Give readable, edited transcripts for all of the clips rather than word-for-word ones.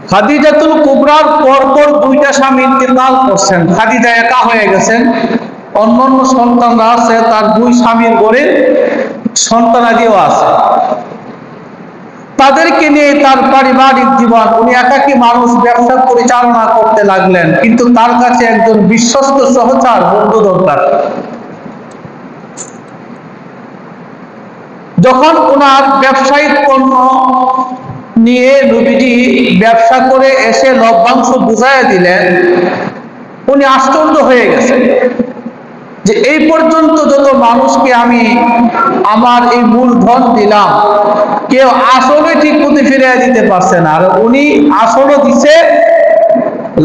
খাদিজাতুল কুবরার পরপর দুইটা স্বামী ইন্তেকাল করছেন। খাদিজা একা হয়ে গেছেন, অন্যান্য সন্তানরা আছে, তার দুই স্বামীর ঘরে সন্তানাদিও আছে। তাদেরকে নিয়ে তার পারিবারিক জীবন, উনি একাকী মানুষ ব্যবসা পরিচালনা করতে লাগলেন, কিন্তু তার কাছে একজন বিশ্বস্ত সহচর বন্ধু দরকার। যখন ওনার ব্যবসায়িক পণ্য নিয়ে নবীজি ব্যবসা করে এসে লভ্যাংশ বুঝাইয়া দিলেন, উনি আশ্চর্য হয়ে গেছেন যে এই পর্যন্ত যত মানুষকে আমি আমার এই মূলধন দিলাম, কেউ আসলে ঠিক মতো ফিরিয়ে দিতে পারছে না, আর উনি আসলে দিছে,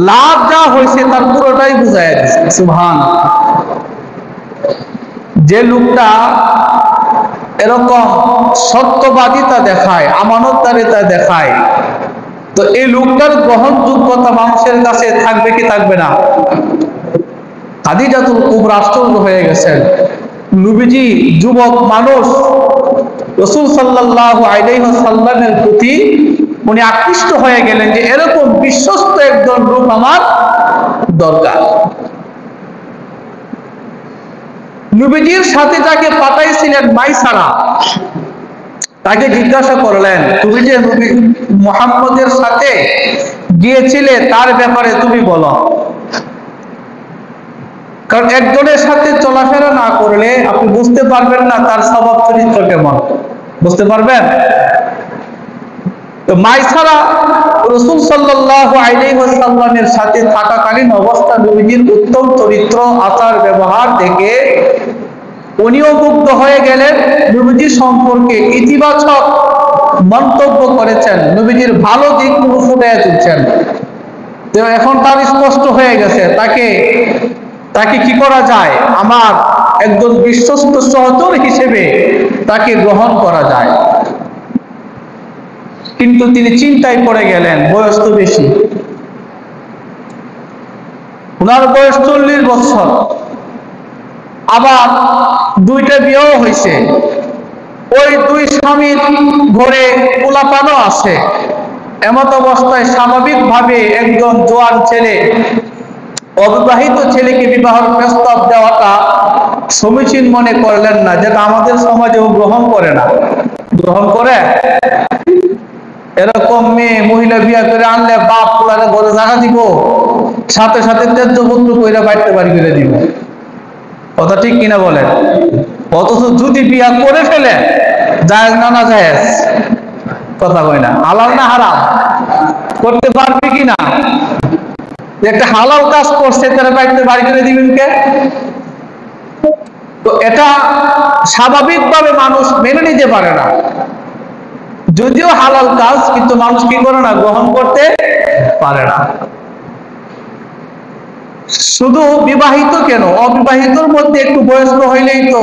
লাভ যা হয়েছে তার পুরোটাই বুঝাইয়া দিচ্ছে। সুবহানাল্লাহ। যে লোকটা এরকম সত্যবাদিতা দেখায়, আমানতদারিতা দেখায়, তো এই লোকটার গ্রহণযোগ্যতা মানুষের কাছে থাকবে কি থাকবে না? খাদিজাতুল কুবরা আশ্চর্য হয়ে গেছেন। নবীজি যুবক মানুষ, রাসূল সাল্লাল্লাহু আলাইহি ওয়াসাল্লামের প্রতি উনি আকৃষ্ট হয়ে গেলেন যে এরকম বিশ্বস্ত একজন লোক আমার দরকার। নবীজির সাথে যাকে পাঠাইছিলেন মাইসারা, তাকে জিজ্ঞাসা করলেন, তুমি যে নবী মুহাম্মদের সাথে গিয়েছিলে তার ব্যাপারে তুমি বলো। কারণ একজনের সাথে চলাফেরা না করলে আপনি বুঝতে পারবেন না তার স্বভাব চরিত্র কেমন, বুঝতে পারবেন? তো মাইসারা রাসূল সাল্লাল্লাহু আলাইহি ওয়াসাল্লামের সাথে থাকাকালীন অবস্থা নবীজির উত্তম চরিত্র, আচার ব্যবহার দেখে উনিও মুগ্ধ হয়ে গেলেন। নবীজি সম্পর্কে ইতিবাচক মন্তব্য করেছেন, নবীজির ভালো দিকগুলো ফুটিয়ে তুলছেন। তো এখন তার স্পষ্ট হয়ে গেছে তাকে কি করা যায়, আমার একজন বিশ্বস্ত সহচর হিসেবে তাকে গ্রহণ করা যায়। কিন্তু তিনি চিন্তায় পড়ে গেলেন, বয়স তো বেশি, ওনার বয়স 40 বছর, আবার দুইটা বিয়েও হয়েছে, ওই দুই স্বামীর ঘরে পোলাপানও আছে। এমত অবস্থায় স্বাভাবিকভাবে একজন জোয়ান ছেলে, অবিবাহিত ছেলেকে বিবাহের প্রস্তাব দেওয়াটা সমীচীন মনে করলেন না, যেটা আমাদের সমাজেও গ্রহণ করে না। গ্রহণ করে এরকম মেয়ে মহিলা বিয়ে করে আনলে বাপ পোলারে ঘরে জায়গা দিব, সাথে সাথে তেজ্য পুত্র কইরা বাইতে বাড়ি করে দিব। কথা ঠিক কিনা বলেন? অথচ যদি বিয়া করে ফেলে, জায়েজ না না জায়েজ? কথা কয় না, হালাল না হারাম? করতে পারবে কিনা? একটা হালাল কাজ করছে তারা বাইতে বাড়ি করে দিবেন কে? তো এটা স্বাভাবিকভাবে মানুষ মেনে নিতে পারে না। যদিও হালাল কাজ, কিন্তু মানুষ কি করে না, গ্রহণ করতে পারে না। শুধু বিবাহিত কেন, অবিবাহিতর মধ্যে একটু বয়স্ক হইলেই তো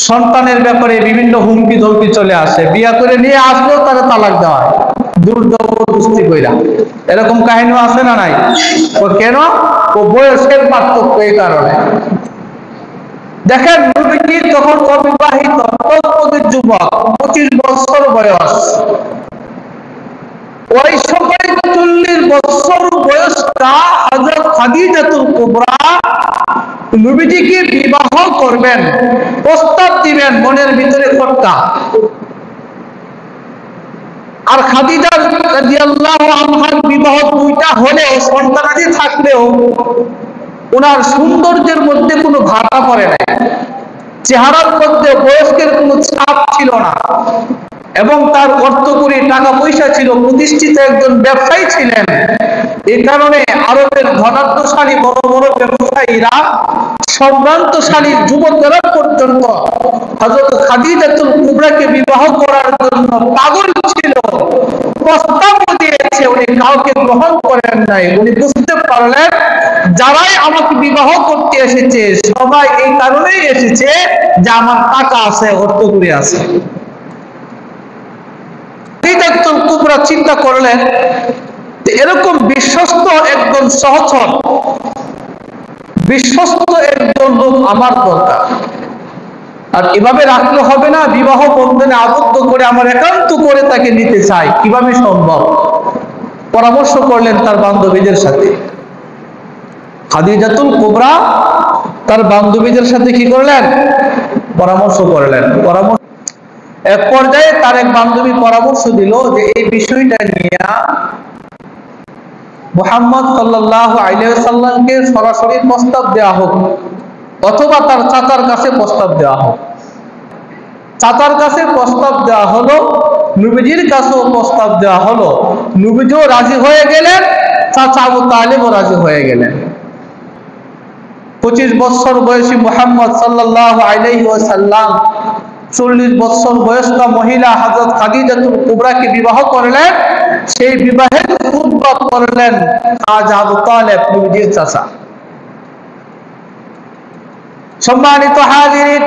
সন্তানের ব্যাপারে বিভিন্ন হুমকি ধমকি চলে আসে। বিয়া করে নিয়ে আসলেও তারা তালাক দেওয়া হয় দূর জবরদস্তি কইরা। এরকম কাহিনী আছে না নাই? ও কেন? ও বয়সের পার্থক্য, এই কারণে। দেখেন নবীজি যখন অবিবাহিত তৎপদের যুবক, 25 বছর বয়স, ওই সময় 40 বছর বয়স্কা হযরত খাদিজাতুল কুবরা নবীজিকে বিবাহ করবেন, প্রস্তাব দিবেন, মনের ভিতরে খটকা। আর খাদিজা রাদিয়াল্লাহু আনহার বিবাহ দুইটা হলেও, সন্তানাদি থাকলেও ওনার সৌন্দর্যের মধ্যে কোনো ভাটা পড়ে নাই, চেহারার মধ্যে বয়স্কের কোনো ছাপ ছিল না, এবং তার অর্থকরী টাকা পয়সা ছিল, প্রতিষ্ঠিত একজন ব্যবসায়ী ছিলেন। এই কারণে আরবের ধনাঢ্যশালী বড় বড় ব্যবসায়ীরা, সম্ভ্রান্তশালী যুবকেরা পর্যন্ত হযরত খাদিজাতুল কুবরাকে বিবাহ করার জন্য পাগল ছিল, প্রস্তাব দিয়েছে, উনি কাউকে গ্রহণ করেন নাই। উনি বুঝতে পারলেন যারাই আমাকে বিবাহ করতে এসেছে সবাই এই কারণেই এসেছে যে আমার টাকা আছে, অর্থকরী আছে। খাদিজাতুল কুবরা চিন্তা করলেন এরকম বিশ্বস্ত একজন সহচর, বিশ্বস্ত একজন লোক আমার দরকার। আর এভাবে রাখলে হবে না, বিবাহ বন্ধনে আবদ্ধ করে আমার একান্ত করে তাকে নিতে চাই, কিভাবে সম্ভব? পরামর্শ করলেন তার বান্ধবীদের সাথে। খাদিজাতুল কুবরা তার বান্ধবীদের সাথে কি করলেন? পরামর্শ করলেন। এক পর্যায়ে তার এক বান্ধবী পরামর্শ দিল যে এই বিষয়টা নিয়ে মুহাম্মদ সাল্লাল্লাহু আলাইহি ওয়াসাল্লামকে সরাসরি প্রস্তাব দেওয়া হোক, অথবা তার চাচার কাছে প্রস্তাব দেওয়া হোক। চাচার কাছে প্রস্তাব দেওয়া হলো, নবীজির কাছেও প্রস্তাব দেওয়া হলো। নবীজিও রাজি হয়ে গেলেন, চাচা আবু তালিবও রাজি হয়ে গেলেন। 25 বছর বয়সী মুহাম্মদ সাল্লাল্লাহু আলাইহি ওয়াসাল্লাম 40 বছর বয়স্ক মহিলা হযরত খাদিজাতুল কুবরাকে বিবাহ করলেন। সেই বিবাহের খুতবা করলেন খাজা আবু তালেব, নবীজির চাচা। সম্মানিত হাজিরিন,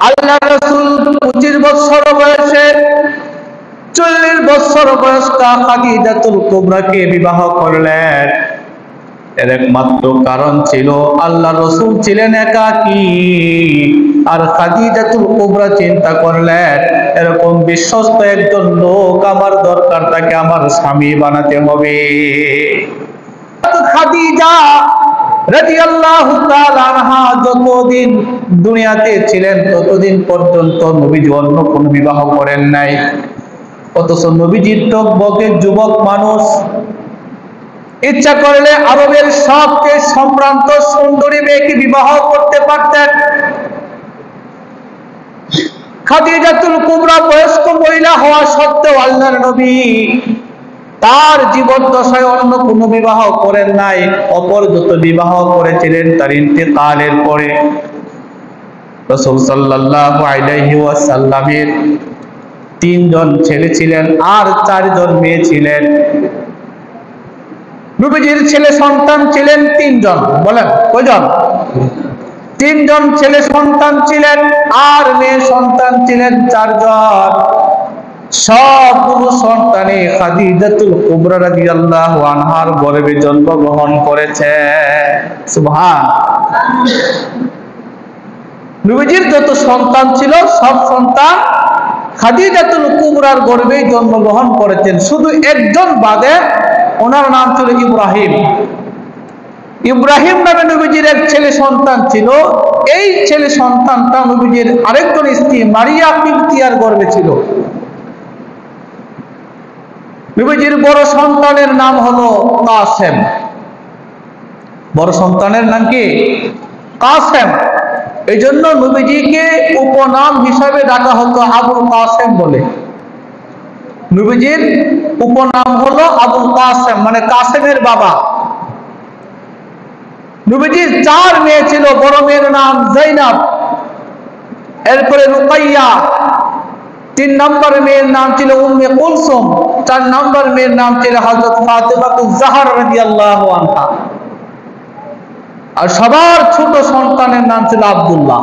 আল্লাহ রাসূল 25 বছর বয়সে 40 বছর বয়স্ক খাদিজাতুল কুবরাকে বিবাহ করলেন। এর একমাত্র কারণ ছিল আল্লাহ রাসূল ছিলেন একাকী, আর খাদিজাতুল কুবরা চিন্তা করলেন এরকম বিশ্বস্ত একজন লোক আমার দরকার, তাকে আমার স্বামী বানাতে হবে। খাদিজা রাদিয়াল্লাহু তাআলা আনহা যতদিন দুনিয়াতে ছিলেন ততদিন পর্যন্ত নবীজি অন্য কোনো বিবাহ করেন নাই। অথচ নবীজির টকবকে যুবক মানুষ, ইচ্ছা করলে আরবের সবচেয়ে সম্ভ্রান্ত সুন্দরী মেয়েকে বিবাহ করতে পারতেন। খাদিজাতুল কুবরা বয়স্ক মহিলা হওয়া সত্ত্বেও আল্লাহর নবী তার জীবদ্দশায় অন্য কোনো বিবাহ করেন নাই। অপর যত বিবাহ করেছিলেন তার ইন্তেকালের পরে। রাসূল সাল্লাল্লাহু আলাইহি ওয়াসাল্লামের 3 জন ছেলে ছিলেন আর 4 জন মেয়ে ছিলেন। নবীজির ছেলে সন্তান ছিলেন 3 জন। বলেন কয়জন? 3 জন ছেলে সন্তান ছিলেন আর মেয়ে সন্তান ছিলেন 4 জন। সবগুলো সন্তানে খাদিজাতুল কুবরা রাদিয়াল্লাহু আনহার গর্ভে জন্মগ্রহণ করেছে। সুবহান। নবীজির যত সন্তান ছিল সব সন্তান খাদিজাতুল কুবরার গর্ভে জন্মগ্রহণ করেছেন। শুধু একজন বাদে, ওনার নাম ছিল ইব্রাহিম। ইব্রাহিম নামে নবীজির এক ছেলে সন্তান ছিল। এই ছেলে সন্তানটা নবীজির আরেকজন স্ত্রী মারিয়া কিবতিয়ার গর্ভে ছিল। নবীজির বড় সন্তানের নাম হলো কাসেম। বড় সন্তানের নাম কি? কাসেম। এই জন্য নবীজিকে উপনাম হিসাবে ডাকা হতো আবুল কাসেম বলে। নবীজির উপনাম হলো আবুল কাসেম, মানে কাসেমের বাবা। নবীজির 4 মেয়ে ছিল। বড় মেয়ের নাম যায়নাব, এরপরে রুকাইয়া, 3 নম্বর মেয়ের নাম ছিল উম্মে কুলসুম, 4 নম্বর মেয়ের নাম ছিল হযরত ফাতিমাতুজ জাহরা রাদিয়াল্লাহু আনহা। আর সবার ছোট সন্তানের নাম ছিল আব্দুল্লাহ।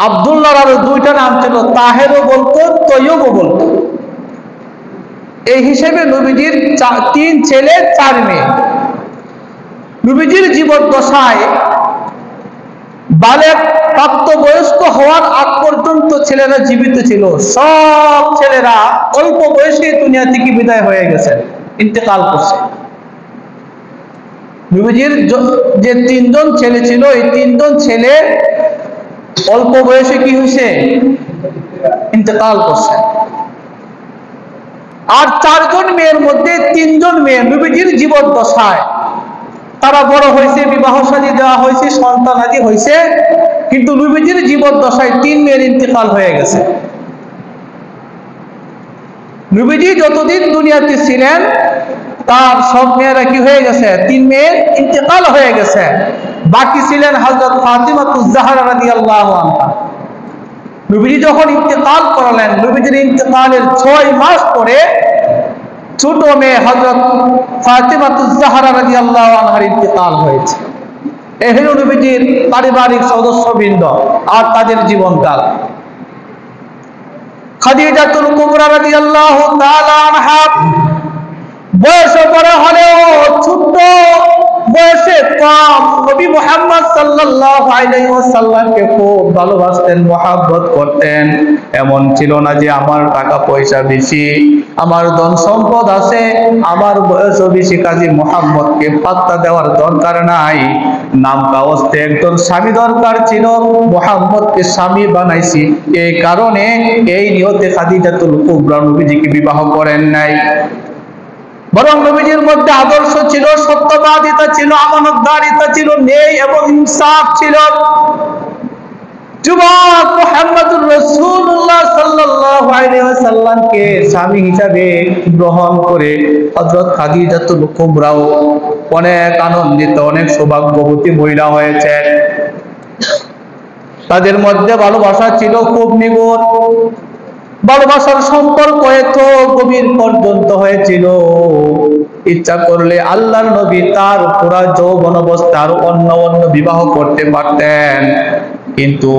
আব্দুল্লাহর আরো 2টা নাম ছিল, তাহেরও বলতো, তৈয়বও বলতো। এই হিসেবে নবীজির 3 ছেলে 4 মেয়ে। নবীজির জীবদ্দশায় বালেগ প্রাপ্তবয়স্ক হওয়ার আগ পর্যন্ত ছেলেরা জীবিত ছিল। সব ছেলেরা অল্প বয়সে দুনিয়া থেকে বিদায় হয়ে গেছে, ইন্তেকাল করছে। নবীজির যে 3 জন ছেলে ছিল, এই 3 জন ছেলে অল্প বয়সে কি হয়েছে? ইন্তেকাল করছে। আর 4 জন মেয়ের মধ্যে 3 জন মেয়ে নবীজির জীবদ্দশায় তারা বড় হয়েছে, বিবাহ শাদী দেওয়া হয়েছে, সন্তানাদি হয়েছে, কিন্তু নবীজির জীবদ্দশায় 3 মেয়ের ইন্তেকাল হয়ে গেছে। নবীজি যতদিন দুনিয়াতে ছিলেন তার সব মেয়েরা কি হয়ে গেছে? 3 মেয়ের ইন্তেকাল হয়ে গেছে। বাকি ছিলেন হযরত ফাতিমাতুজ জাহরা রাদিয়াল্লাহু আনহা। নবীজি যখন ইন্তেকাল করলেন, নবীজির ইন্তেকালের 6 মাস পরে ছোট মেয়ে হযরত ফাতিমাতুজ জাহরা রাদিয়াল্লাহু আনহার ইন্তেকাল হয়েছে। এই হলো নবীজির পারিবারিক সদস্যবৃন্দ আর তাদের জীবনকাল। খাদিজাতুল কুবরা রাদিয়াল্লাহু তাআলা আনহা বয়স বড় হলেও ছোট্ট বয়সে কম, নবী মুহাম্মদ সাল্লাল্লাহু আলাইহি ওয়াসাল্লামকে খুব ভালোবাসতেন, মহব্বত করতেন। এমন ছিল না যে আমার টাকা পয়সা বেশি, আমার ধন সম্পদ আছে, আমার বয়সও বেশি, কাজী মুহাম্মদকে পাত্তা দেওয়ার দরকার নাই। নাম কাওয়াজতে একজন স্বামী দরকার ছিল, মুহাম্মদকে স্বামী বানাইছি। এই কারণে এই নিয়তে খাদিজাতুল কুবরা নবীজিকে বিবাহ করেন নাই। বরং নবীজির মধ্যে আদর্শ ছিল, সত্যবাদিতা ছিল, আমানতদারিতা ছিল, ন্যায় এবং ইনসাফ ছিল। যুবক মুহাম্মদুর রাসূলুল্লাহ সাল্লাল্লাহু আলাইহি ওয়াসাল্লামকে স্বামী হিসাবে গ্রহণ করে হযরত খাদিজাতুল কুবরাও অনেক আনন্দিত, অনেক সৌভাগ্যবতী মহিলা হয়েছেন। তাদের মধ্যে ভালোবাসা ছিল খুব নিবিড়। ভালোবাসার সম্পর্ক এত গভীর পর্যন্ত হয়েছিল, ইচ্ছা করলে আল্লাহর নবী তার পুরা যৌবন অবস্থার অন্য অন্য বিবাহ করতে পারতেন, কিন্তু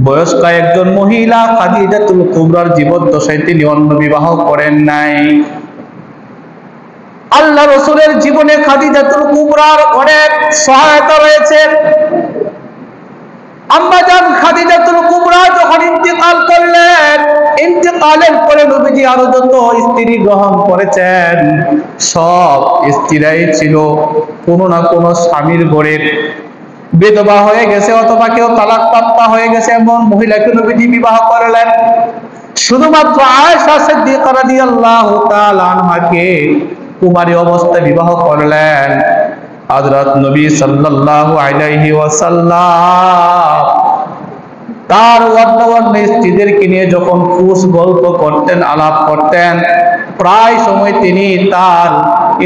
বয়স্ক একজন মহিলা খাদিজাতুল কুবরার জীবদ্দশায় তিনি অন্য বিবাহ করেন নাই। আল্লাহ রাসূলের জীবনে খাদিজাতুল কুবরার অনেক সহায়তা রয়েছে। আম্মা জান খাদিজাতুল কুবরা যখন ইন্তেকাল করলেন, ইন্তেকালের পরে নবীজি আরো যত স্ত্রী গ্রহণ করেছেন, সব স্ত্রীরাই ছিল কোনো না কোনো স্বামীর ঘরে বিধবা হয়ে গেছে অথবা কেউ তালাক প্রাপ্তা হয়ে গেছে, এমন মহিলাকে নবীজি বিবাহ করলেন। শুধুমাত্র আয়েশা সিদ্দিকা রাদিয়াল্লাহু তাআলা আনহাকে কুমারী অবস্থায় বিবাহ করলেন। হযরত নবী সাল্লাল্লাহু আলাইহি ওয়াসাল্লাম তার অন্য স্ত্রীদেরকে নিয়ে যখন খুশ গল্প করতেন, আলাপ করতেন, প্রায় সময় তিনি তার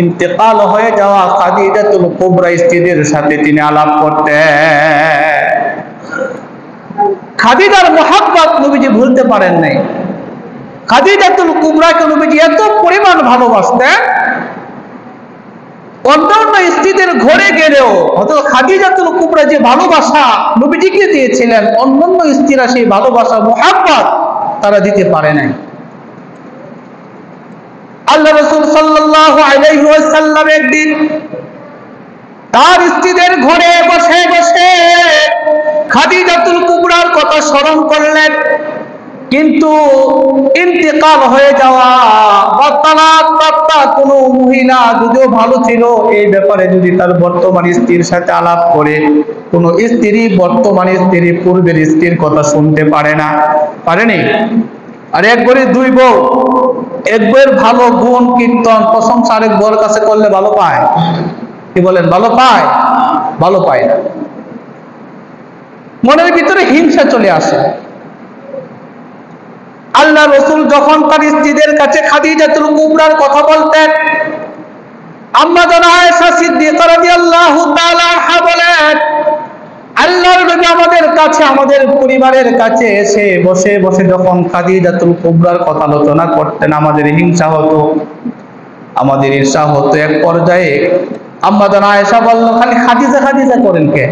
ইন্তেকাল হয়ে যাওয়া খাদিজাতুল কুবরা স্ত্রীদের সাথে তিনি আলাপ করতেন। খাদিজার মহব্বত নবীজি ভুলতে পারেন নাই। খাদিজাতুল কুবরাকে নবীজি এত পরিমাণ ভালোবাসতেন, অন্যান্য স্ত্রীদের ঘরে গেলেও অথচ খাদিজাতুল কুবরা যে ভালোবাসা নবীজিকে দিয়েছিলেন, অন্যান্য স্ত্রীরা সেই ভালোবাসা মুহাব্বত তারা দিতে পারে নাই। আল্লাহ রাসূল সাল্লাল্লাহু আলাইহি ওয়াসাল্লাম একদিন তার স্ত্রীদের ঘরে বসে বসে খাদিজাতুল কুবরার কথা স্মরণ করলেন, কিন্তু ইন্তেকাল হয়ে যাওয়া বা তালাক প্রাপ্তা কোনো মহিলা যদিও ভালো ছিল, এই ব্যাপারে যদি তার বর্তমান স্ত্রীর সাথে আলাপ করে, কোনো স্ত্রী বর্তমান স্ত্রী পূর্বের স্ত্রীর কথা শুনতে পারে না, পারেনি। আর এক বরে দুই বউ, এক বউয়ের ভালো গুণ কীর্তন প্রশংসা আরেক বউর কাছে করলে ভালো পায়? কি বলেন, ভালো পায়? ভালো পায় না। মনের ভিতরে হিংসা চলে আসে। আল্লাহ রাসূল যখন তার স্ত্রীদের কাছে খাদিজাতুল কুবরার কথা বলতেন, আম্মা জান আয়েশা সিদ্দিকা রাদিয়াল্লাহু তাআলা আনহা বলেন, আল্লাহর নবী আমাদের কাছে, আমাদের পরিবারের কাছে এসে বসে বসে যখন খাদিজাতুল কুবরার কথা আলোচনা করতেন, আমাদের হিংসা হতো, আমাদের ঈর্ষা হতো। এক পর্যায়ে আম্মা জান আয়েশা বলল, খালি খাদিজা খাদিজা করেন কে?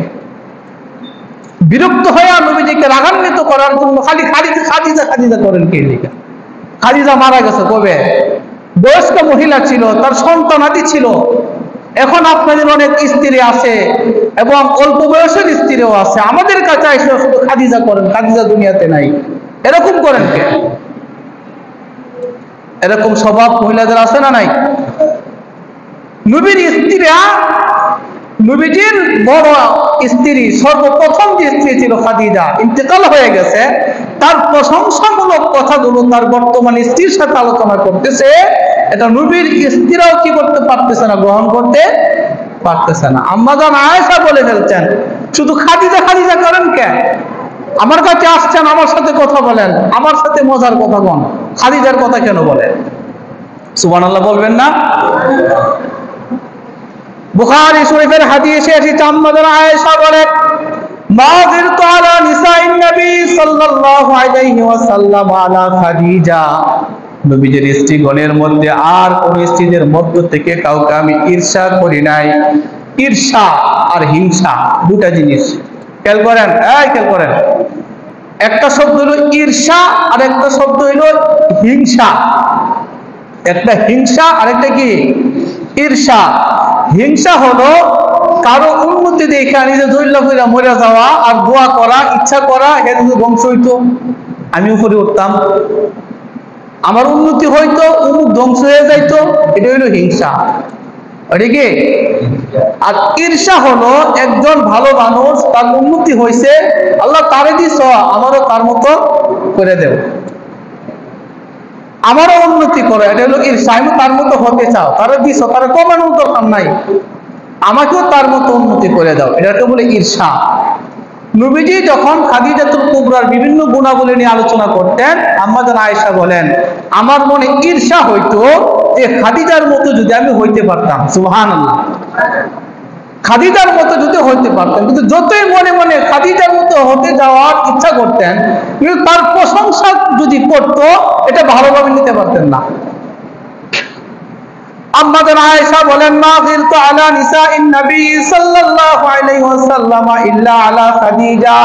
বিরক্ত হয়ে নবীজিকে রাগান্বিত করার জন্য খালি খাদিজা খাদিজা খাদিজা করেন কে? খাদিজা মারা গেছে কবে? বয়স্ক মহিলা ছিল, তার সন্তানাদি ছিল। এখন আপনাদের অনেক স্ত্রী আছে এবং অল্প বয়সের স্ত্রীও আছে, আমাদের কাছে এসে শুধু খাদিজা করেন, খাদিজা দুনিয়াতে নাই, এরকম করেন কে? এরকম স্বভাব মহিলাদের আছে না নাই? নবীর স্ত্রীরা, নবীজির বড় স্ত্রী, সর্বপ্রথম যে স্ত্রী ছিল খাদিজা, ইন্তেকাল হয়ে গেছে, তার প্রশংসামূলক কথাগুলো তার বর্তমান স্ত্রীর সাথে আলোচনা করতেছে। এটা নবীর স্ত্রীরাও কি করতে পারতেছে না, গ্রহণ করতে পারতেছে না। আম্মা জান আয়েশা বলে ফেলছেন, শুধু খাদিজা খাদিজা করেন কেন? আমার কাছে আসছেন, আমার সাথে কথা বলেন, আমার সাথে মজার কথা বলেন, খাদিজার কথা কেন বলেন? সুবহানাল্লাহ বলবেন না? বুখারী শরীফের হাদিসে এসেছে, আম্মা জান আয়েশা বলেন, মা যিরতু আলা নিসাইন নবী সাল্লাল্লাহু আলাইহি ওয়াসাল্লাম আলা খাদিজা, নবীজির স্ত্রীগণের মধ্যে আর কোন স্ত্রীদের মধ্য থেকে কাউকে আমি ঈর্ষা করি নাই। ঈর্ষা আর হিংসা দুটা জিনিস, খেয়াল করেন, খেয়াল করেন। একটা শব্দ হলো ঈর্ষা আর একটা শব্দ হলো হিংসা। একটা হিংসা আর একটা কি? ঈর্ষা। হিংসা হলো কারো উন্নতি দেখে নিজে দৈল্য করে মরে যাওয়া আর দোয়া করা, ইচ্ছা করা, এটা যদি ধ্বংস হইতো আমি উপরে উঠতাম, আমার উন্নতি হইতো, অমুক ধ্বংস হয়ে যাইতো, এটা হইল হিংসা। ওটা কি? আর ঈর্ষা হলো একজন ভালো মানুষ, তার উন্নতি হয়েছে, আল্লাহ তারে দিস, আমারও তার মতো করে দেব, আমারও উন্নতি করো, এটা হলো ঈর্ষা। আমি তার মতো হতে চাও, তারা দিস, তারা কমানোর দরকার নাই, আমাকেও তার মতো উন্নতি করে দাও, এটাকে বলে ঈর্ষা। নবীজি যখন খাদিজাতুল কুবরার বিভিন্ন গুণাবলী নিয়ে আলোচনা করতেন, আম্মা জান আয়েশা বলেন, আমার মনে ঈর্ষা হইতো যে খাদিজার মতো যদি আমি হইতে পারতাম। সুবহানাল্লাহ, খাদিজার মতো যদি হইতে পারতেন। কিন্তু যতই মনে মনে খাদিজার মতো হতে যাওয়ার ইচ্ছা করতেন, কিন্তু তার প্রশংসা যদি করতো, এটা ভালোভাবে নিতে পারতেন না। আম্মা জান আয়েশা বলেন, মা গিরতু আলা নিসাইন নবী সাল্লাল্লাহু আলাইহি ওয়াসাল্লাম ইল্লা আলা খাদিজা,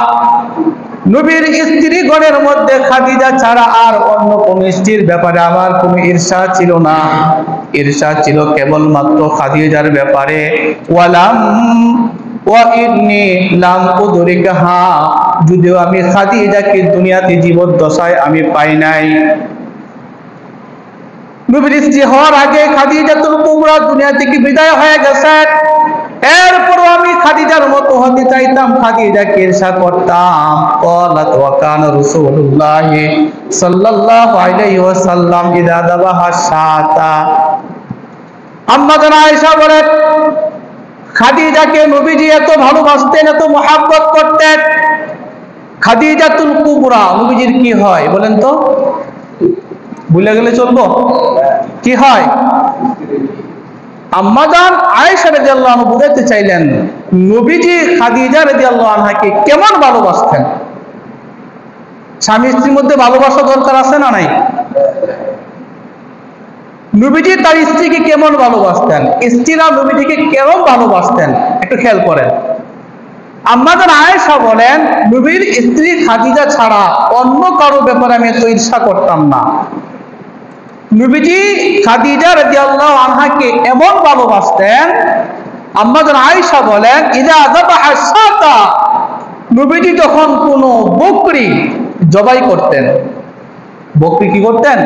নবীর স্ত্রীগণের মধ্যে খাদিজা ছাড়া আর অন্য কোন স্ত্রীর ব্যাপারে আমার কোনো ঈর্ষা ছিল না। ঈর্ষা ছিল কেবলমাত্র খাদিজার ব্যাপারে। ওয়ালাম ওয়া ইন্নী লাম উদরিকহা, যদিও আমি খাদিজাকে দুনিয়াতে জীবদ্দশায় আমি পাই নাই। নবীর স্ত্রী হওয়ার আগে খাদিজাতুল কুবরা দুনিয়া থেকে বিদায় হয়ে গেছেন, এরপরও আমি খাদিজার মতো হতে চাইতাম, খাদিজাকে ঈর্ষা করতাম। ক্বালাত ওয়া কানা রাসূলুল্লাহ সাল্লাল্লাহু আলাইহি ওয়াসাল্লাম ইযা যাবাহা শাতা, আম্মা জান আয়েশা বলেন, খাদিজাকে নবীজি এত ভালোবাসতেন, এত মহব্বত করতেন। খাদিজাতুল কুবরা নবীজির কি হয় বলেন তো? ভুলে গেলে চলবো? কি হয়? আম্মা জান আয়েশা রাদিয়াল্লাহু আনহা বুঝাতে চাইলেন নবীজি খাদিজা রাদিয়াল্লাহু আনহাকে কেমন ভালোবাসতেন। স্বামী স্ত্রীর মধ্যে ভালোবাসা দরকার আছে না নাই? নবীজি তার স্ত্রীকে কেমন ভালোবাসতেন, স্ত্রীরা নবীজিকে কেমন ভালোবাসতেন, একটু খেয়াল করেন। আম্মা জান আয়েশা বলেন, নবীর স্ত্রী খাদিজা ছাড়া অন্য কারো ব্যাপারে আমি এত ঈর্ষা করতাম না। নবীজি খাদিজা রাদিয়াল্লাহু আনহাকে এমন ভালোবাসতেন, আম্মা জান আয়েশা বলেন, ইযা যাবাহা শাতা, নবীজি যখন কোনো বকরি জবাই করতেন, বকরি কি করতেন?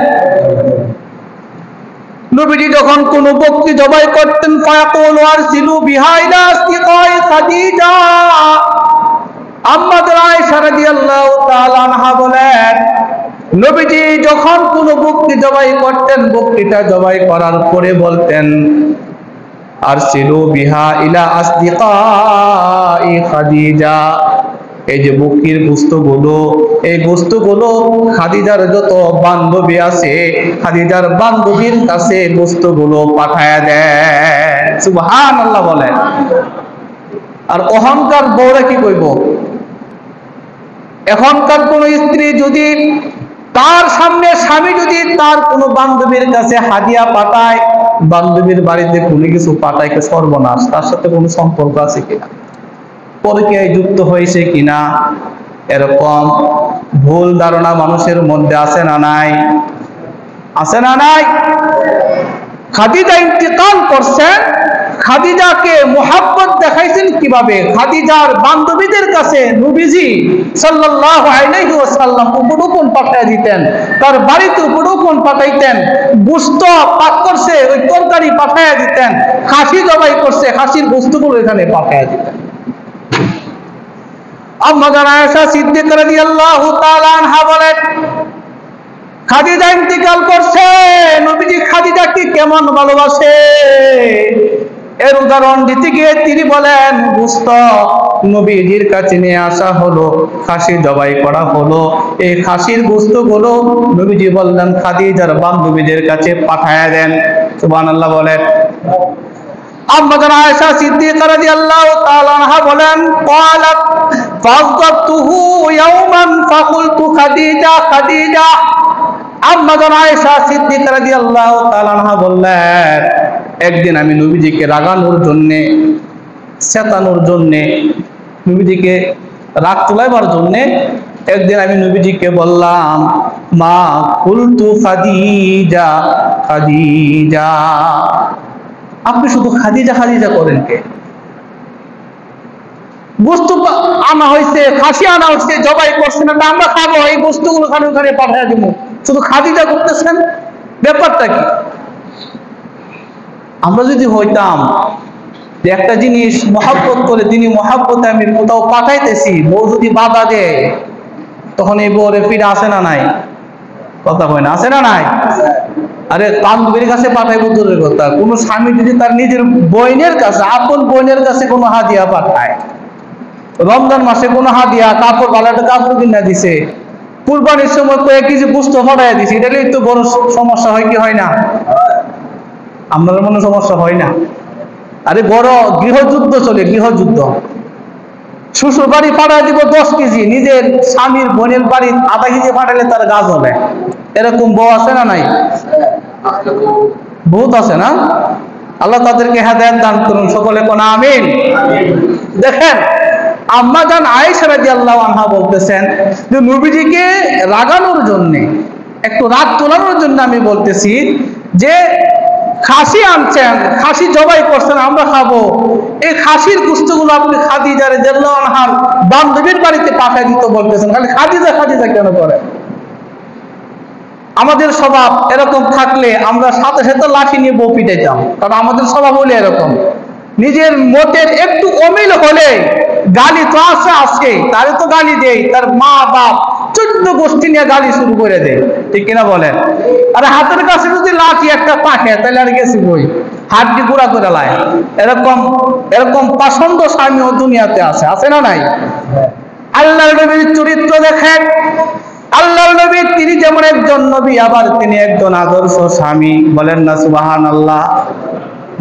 নবীজি যখন কোনো বকরি জবাই করতেন, ফায়াকুলু আরসিলু বিহা ইলা আসতিকাই খাদিজা, আম্মা জান আয়েশা রাদিয়াল্লাহু তাআলা আনহা বলেন, নবীজি যখন কোনো বকরি জবাই করতেন, বকরিটা জবাই করার পরে বলতেন, আরসিলু বিহা ইলা আসতিকাই খাদিজা, এই যে বকরির গোশতগুলো, এই গোশতগুলো খাদিজার যত বান্ধবী আছে, খাদিজার বান্ধবীর কাছে গোশতগুলো পাঠায়া দেন। সুবহানাল্লাহ বলেন। আর অহংকার বউরা কি কইব? এখনকার কোন স্ত্রী যদি তার সামনে স্বামী যদি তার কোনো বান্ধবীর কাছে হাদিয়া পাঠায়, বান্ধবীর বাড়িতে কোনো কিছু পাঠায়, কে সর্বনাশ, তার সাথে কোনো সম্পর্ক আছে কিনা, পরকীয়ায় যুক্ত হয়েছে কিনা, এরকম ভুল ধারণা মানুষের মধ্যে আছে না নাই? আছে না নাই? খাদিজা ইন্তিকাল করছেন, খাদিজাকে মুহাব্বত দেখাইছেন কিভাবে? খাদিজার বান্ধবীদের কাছে নবীজি সাল্লাল্লাহু আলাইহি ওয়াসাল্লাম উপঢৌকন পাঠিয়ে দিতেন, তার বাড়িতে উপঢৌকন পাঠাইতেন, গোশত পাক করছে ওই তরকারি পাঠিয়ে দিতেন, খাসি জবাই করছে খাসির গোশতগুলো এখানে পাঠিয়ে দিতেন। আম্মা জান আয়েশা সিদ্দিকা রাদিয়াল্লাহু তাআলা আনহা বলেন, খাদিজা ইন্তিকাল করছে, নবীজি খাদিজাকে কেমন ভালোবাসে এর উদাহরণ দিতে গিয়ে তিনি বলেন, গোশত নবীজির কাছে নিয়ে আসা হলো, খাসি জবাই করা হলো, এই খাসির গোশতগুলো নবীজি বললেন খাদিজার বান্ধবীদের কাছে পাঠায়া দেন। সুবহানাল্লাহ বলেন। আম্মা জান আয়েশা সিদ্দিকা রাদিয়াল্লাহু তাআলা আনহা বলেন, ক্বালাত ফাযতুহু ইয়াওমান ফাকুলতু খাদিজা খাদিজা, আম্মা জান আয়েশা সিদ্দিকা রাদিয়াল্লাহু তাআলা আনহা বললেন, একদিন আমি নবীজিকে রাগানোর জন্য, চেতানোর জন্য, নবীজিকে রাগ তুলাইবার জন্য একদিন আমি নবীজিকে বললাম, মা কুলতু খাদিজা খাদিজা, আপনি শুধু খাদিজা খাদিজা করেন কে? গোস্ত আনা হয়েছে, খাসি আনা হয়েছে, জবাই করছেন, আমরা খাবো, এই গোস্তগুলো ওখানে ওখানে পাঠিয়ে দিব, শুধু খাদিজা করতেছেন, ব্যাপারটা কি? আমরা যদি হইতাম একটা জিনিস মহাব্বত করে, তিনি মহাব্বতে আমি কোথাও পাঠাইতেছি, বউ যদি বাধা দেয়, তখন এই বউরে ফিরে আসে না নাই? কথা হয় না, আসে না নাই? আরে বান্ধবীর কাছে পাঠাইবো দূরের কথা, কোন স্বামী যদি তার নিজের বোনের কাছে, আপন বোনের কাছে কোনো হাদিয়া পাঠায়, রমজান মাসে কোনো হাদিয়া, কাপড়, ভালো একটা কাপড় কিনা দিছে, কুরবানির সময় কয়েক কেজি গোস্ত ফাটাইয়া দিছে, এটা তো বড় সমস্যা হয় কি হয় না? আপনার মনে সমস্যা হয় না? আরে বড় গৃহযুদ্ধ চলে, গৃহযুদ্ধ। শ্বশুর বাড়ি পাঠায় দিব 10 কেজি, নিজের স্বামীর বোনের বাড়ি আধা কেজি পাঠালে তার গাছ হবে। এরকম বউ আছে না নাই? বহুত আছে না? আল্লাহ তাদেরকে হেদায়েত দান করুন, সকলে কোন আমিন। দেখেন আম্মা জান আয়েশা রাদিয়াল্লাহু আনহা বলতেছেন যে নবীজিকে রাগানোর জন্য, একটু রাগ তোলানোর জন্য আমি বলতেছি যে খাসি আনছেন, খাসি জবাই করছেন, আমরা খাবো, এই খাসির গোস্তগুলো আপনি খাদিজা রাদিয়াল্লাহু আনহার বান্ধবীর বাড়িতে পাঠিয়ে দিতে বলতেছেন, খালি খাদিজা খাদিজা কেন করে? আমাদের স্বভাব এরকম থাকলে আমরা সাথে সাথে লাঠি নিয়ে বউ পিটাইতাম, কারণ আমাদের স্বভাব হলে এরকম। নিজের মতের একটু অমিল হলে গালি তো আছে, তারে তো গালি দেই, তার মা বাপ 14 গোষ্ঠী নিয়ে গালি শুরু করে দেয়, ঠিক কিনা বলেন? আর হাতের কাছে যদি লাঠি একটা পাখে, তাহলে আর গেছি বই, হাড্ডি গুঁড়া করে লাই। এরকম এরকম পাষণ্ড স্বামীও দুনিয়াতে আছে না নাই? আল্লাহর নবীর চরিত্র দেখেন, আল্লাহর নবী তিনি যেমন একজন নবী, আবার তিনি একজন আদর্শ স্বামী, বলেন না সুবহানাল্লাহ।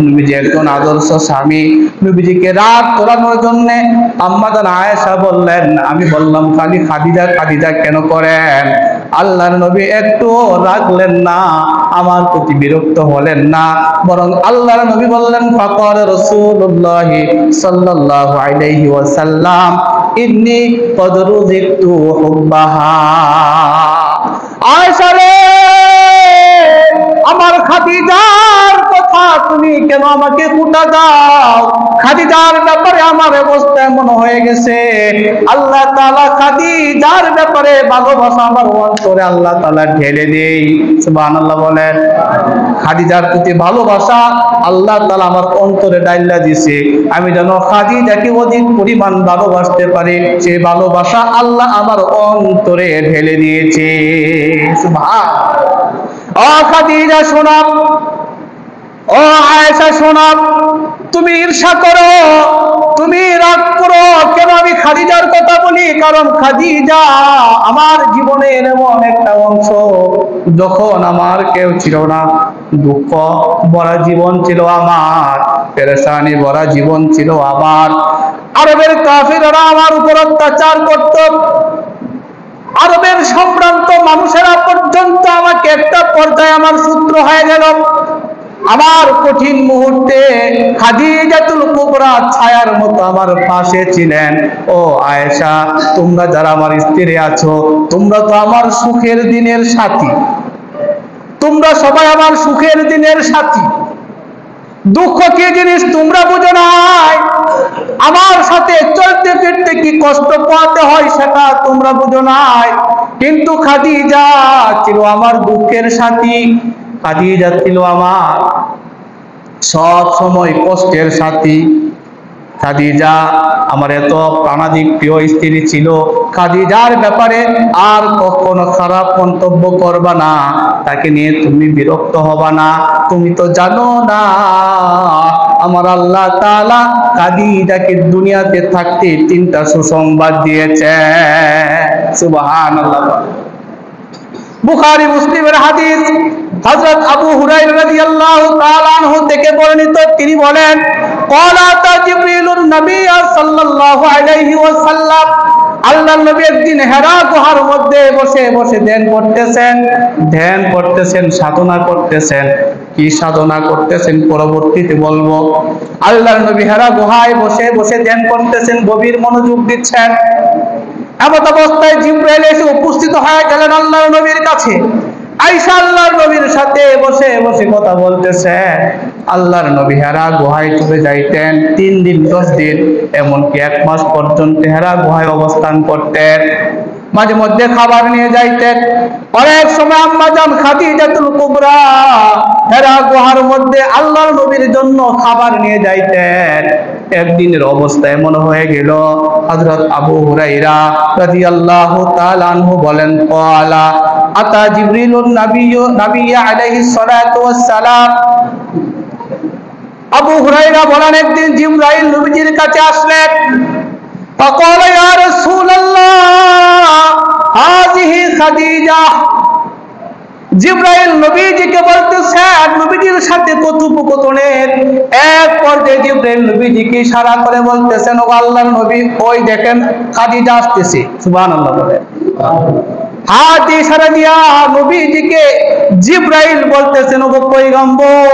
নবীজি একজন আদর্শ স্বামী। নবীজিকে রাগ তোলানোর জন্য আম্মা জান আয়েশা বললেন, আমি বললাম খালি খাদিজা খাদিজা কেন করেন? আল্লাহর নবী একটু রাগলেন না, আমার প্রতি বিরক্ত হলেন না, বরং আল্লাহর নবী বললেন, ফাকার রাসূলুল্লাহ সাল্লাল্লাহু আলাইহি ওয়াসাল্লাম ইন্নী ক্বাদ রুযিকতু হুব্বাহা। আয়েশা রে, আমার খাদিজার কথা তুমি কেন আমাকে কুটা দাও? খাদিজার ব্যাপারে আমার অবস্থা এমন হয়ে গেছে, আল্লাহ তাআলা খাদিজার ব্যাপারে ভালোবাসা আমার অন্তরে আল্লাহ তাআলা ঢেলে দেই। সুবহানাল্লাহ বলেন। খাদিজার প্রতি ভালোবাসা আল্লাহ তাআলা আমার অন্তরে ডাইলা দিয়েছে, আমি যেন খাদিজাকে অধিক পরিমাণ ভালোবাসতে পারি, সেই ভালোবাসা আল্লাহ আমার অন্তরে ঢেলে দিয়েছে। সুবহান। ও খাদিজা শোনো, ও আয়েশা শোনো, তুমি ঈর্ষা করো, তুমি রাগ করো কেন আমি খাদিজার কথা বলি? কারণ খাদিজা আমার জীবনের এমন একটা অংশ, যখন আমার কেউ ছিল না, দুঃখ ভরা জীবন ছিল আমার, পেরেশানি ভরা জীবন ছিল আমার, আরবের কাফিররা আমার উপর অত্যাচার করত, আরবের সম্ভ্রান্ত মানুষেরা পর্যন্ত আমাকে একটা পর্যায়ে আমার সূত্র হয়ে গেল। আমার কঠিন মুহূর্তে খাদিজাতুল কুবরা ছায়ার মতো আমার পাশে ছিলেন। ও আয়েশা, তোমরা যারা আমার স্ত্রী আছো, তোমরা তো আমার সুখের দিনের সাথী, তোমরা সবাই আমার সুখের দিনের সাথী। দুঃখ কি জিনিস তোমরা বুঝো নাই, আমার সাথে চলতে ফিরতে কি কষ্ট পাওয়াতে হয় সেটা তোমরা বুঝো নাই। কিন্তু খাদিজা ছিল আমার দুঃখের সাথী, খাদিজা ছিল আমার সব সময় কষ্টের সাথী। খাদিজা আমার এত প্রাণাধিক প্রিয় স্ত্রী ছিল, খাদিজার ব্যাপারে আর কখনো খারাপ মন্তব্য করবা না, তাকে নিয়ে তুমি বিরক্ত হবা না। তুমি তো জানো না আমার আল্লাহ তাআলা খাদিজাকে দুনিয়াতে থাকতে 3টা সুসংবাদ দিয়েছে। সুবহানাল্লাহ। বুখারী মুসলিমের হাদিস, হযরত আবু হুরায়রা রাদিয়াল্লাহু তাআলা আনহু থেকে বর্ণিত, তিনি বলেন, ক্বালা তা জিবরিলুন নবী সাল্লাল্লাহু আলাইহি ওয়াসাল্লাম, আল্লাহর নবী একদিন হেরা গুহার মধ্যে বসে বসে ধ্যান করতেছেন, সাধনা করতেছেন। কি সাধনা করতেছেন পরবর্তীতে বলবো। আল্লাহর নবী হেরা গুহায় বসে বসে ধ্যান করতেছেন, গভীর মনোযোগ দিচ্ছেন। এমত অবস্থায় জিবরাইল এসে উপস্থিত হয়ে গেলেন আল্লাহর নবীর কাছে। আয়েশা আল্লাহর নবীর সাথে বসে বসে কথা বলতেছে। আল্লাহর নবী হেরা গুহায় চলে যাইতেন 3 দিন 10 দিন, এমনকি 1 মাস পর্যন্ত হেরা গুহায় অবস্থান করতেন। মাঝে মধ্যে খাবার নিয়ে যাইতেন। অনেক সময় আম্মা জান খাদিজাতুল কুবরা হেরা গুহার মধ্যে আল্লাহর নবীর জন্য খাবার নিয়ে যাইতেন। একদিনের অবস্থা এমন হয়ে গেল, হযরত আবু হুরায়রা রাদিয়াল্লাহু তাআলা আনহু বলেন, ক্বালা আতা জিবরিলুন নবী আলাইহিস সালাতু ওয়াস সালাম। আবু হুরায়রা বলেন, একদিন জিবরাইল নবীজির কাছে আসলেন। فقال يا رسول الله هذه خديجة। জিবরাইল নবীজিকে বলতেছেন, নবীজির সাথে কথোপকথনের এক পর্যায়ে জিবরাইল নবীজিকে ইশারা করে বলতেছেন, ও আল্লাহর নবী, ওই দেখেন খাদিজা আসতেছে। সুবহানাল্লাহ বলেন। হাত ইশারা দিয়া নবীজিকে জিবরাইল বলতেছেন, ও পয়গম্বর,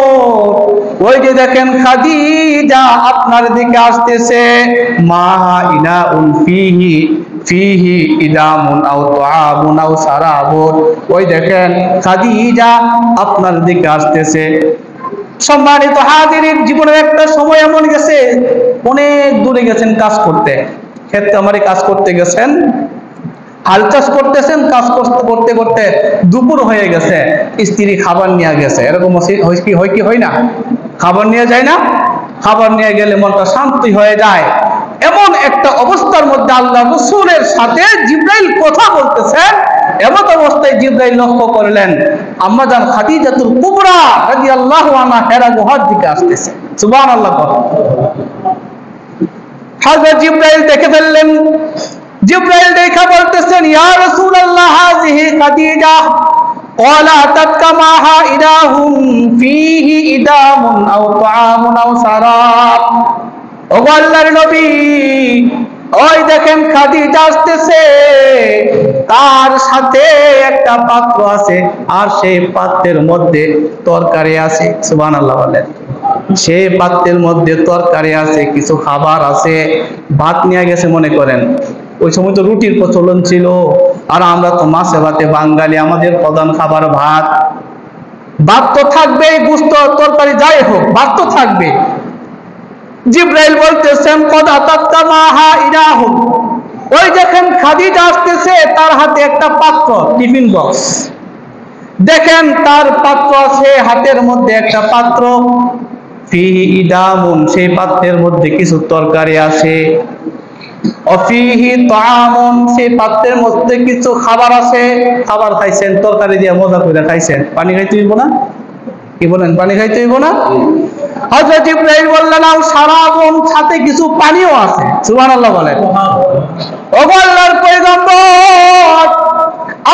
ওই যে দেখেন খাদিজা আপনার দিকে আসতেছে। মাহা ইনাউন ফিহি ইদামুন আও তুআমুন আও সারাবুন। ওই দেখেন খাদিজা আপনার দিকে আসতেছে। সম্মানিত হাজিরিন, জীবনের একটা সময় এমন গেছে, অনেক দূরে গেছেন কাজ করতে, ক্ষেত্রে আমারই কাজ করতে গেছেন, হাল চাষ করতেছেন, কাজ করতে করতে দুপুর হয়ে গেছে, স্ত্রী খাবার নিয়ে গেছে। এরকম হয় কি হয় না? খাবার নিয়ে যায় না? খাবার নিয়ে গেলে মনটা শান্তি হয়ে যায়। এমন একটা অবস্থার মধ্যে আল্লাহ রাসূলের সাথে জিবরাইল কথা বলতেছেন। এমন অবস্থায় জিবরাইল লক্ষ্য করলেন আম্মা জান খাদিজাতুল কুবরা রাদিয়াল্লাহু আনহা হেরা গুহার দিকে আসতেছে। সুবহানাল্লাহ। হযরত জিবরাইল দেখে ফেললেন। জিবরাইল দেখা বলতেছেন, ইয়া রাসূলুল্লাহ হাযিহি খাদিজা ক্বালা আতাতকা মাহা ইদাহুম ফীহি ইদামুন আও তুআমুন আও সারাব। ও আল্লাহর নবী, ওই দেখেন খাদিজা আসতেছে, তার সাথে একটা পাত্র আছে, আর সেই পাত্রের মধ্যে তরকারি আছে। সুবহানাল্লাহ বলেন। সেই পাত্রের মধ্যে তরকারি আছে, কিছু খাবার আছে, ভাত নিয়ে গেছে মনে করেন। ওই সময় তো রুটির প্রচলন ছিল, আর আমরা তো মাছে ভাতে বাঙালি, আমাদের প্রধান খাবার ভাত। ভাত তো থাকবেই, গোশত তরকারি যাই হোক, ভাত তো থাকবে। জিবরাইল বলতেছেন, কদ আতাতকা মাহা ইদাহুম। ওই দেখেন খাদিজা আসতেছে, তার হাতে একটা পাত্র, টিফিন বক্স। দেখেন তার পাত্র আছে, হাতের মধ্যে একটা পাত্র, ফিহি ইদামুন, সেই পাত্রের মধ্যে কিছু তরকারি আছে, অফিহি তাআমুন, সেই পাত্রের মধ্যে কিছু খাবার আছে। খাবার খাইছেন, তরকারি দিয়ে মজা করে খাইছেন। পানি খাইতে হইব না? কি বলেন, পানি খাইতে হইব না? হযরত ইব্রাহিম বললেন, আও সারাবুন, সাথে কিছু পানিও আছে। সুবহানাল্লাহ বলেন। ও আল্লাহর পয়গম্বর,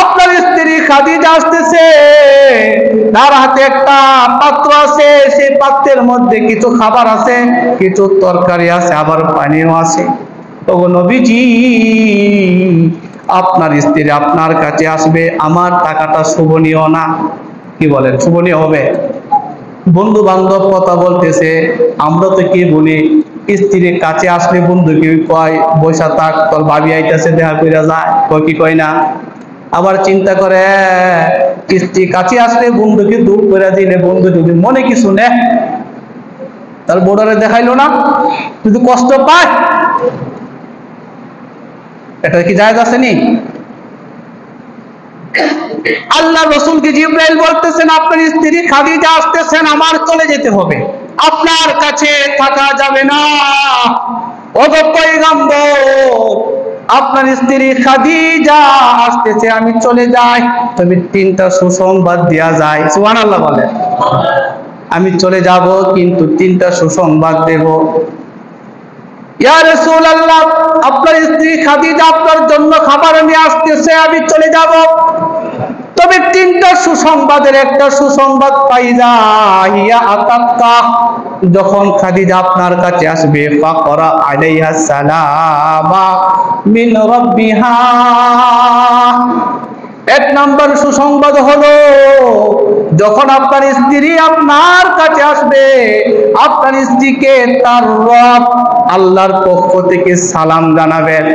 আপনার স্ত্রী খাদিজা আসতেছে, তার হাতে একটা পাত্র আছে, সেই পাত্রের মধ্যে কিছু খাবার আছে, কিছু তরকারি আছে, আবার পানিও আছে। ওগো নবীজি, আপনার স্ত্রী আপনার কাছে আসবে, আমার টাকাটা শোভনীয় না? কি বলেন, শোভনীয় হবে? বন্ধু বান্ধব কথা বলতেছে, আমরা তো কি বলি, স্ত্রীর কাছে আসলে বন্ধু কি কয়, বৈশা থাক, তোর ভাবি আইতাছে, দেখা কইরা যায়, কয় কি কয় না? আবার চিন্তা করে, স্ত্রী কাছে আসলে বন্ধুকে দূর করে দিলে, বন্ধু যদি মনে কিছু নেয়, তার বোর্ডারে দেখাইলো না, যদি কষ্ট পায়, এটা কি জায়েজ আছে নি? আল্লাহ রাসূলকে জিবরাইল বলতেছেন, আপনার স্ত্রী খাদিজা আসতেছেন, আমার চলে যেতে হবে, আপনার কাছে থাকা যাবে না। ওগো পয়গম্বর, আপনার স্ত্রী খাদিজা আসতেছে, আমি চলে যাই। তবে 3টা সুসংবাদ দেয়া যায়। সুবহানাল্লাহ বলে। আমি চলে যাব, কিন্তু 3টা সুসংবাদ দেব। ইয়া রাসূলুল্লাহ, আপনার স্ত্রী খাদিজা আপনার জন্য খাবার নিয়ে আসতেছে, আমি চলে যাব, তবে 3টা সুসংবাদের একটা সুসংবাদ পাইলা, ইয়া আতাক্কা, যখন খাদিজা আপনার কাছে আসবে, ফাকরা আলাইহা সালামা মিন রাব্বিহা। 1 নম্বর সুসংবাদ হলো, যখন আপনার স্ত্রী আপনার কাছে আসবে, আপনার স্ত্রীকে তার রব আল্লাহর পক্ষ থেকে সালাম জানাবেন।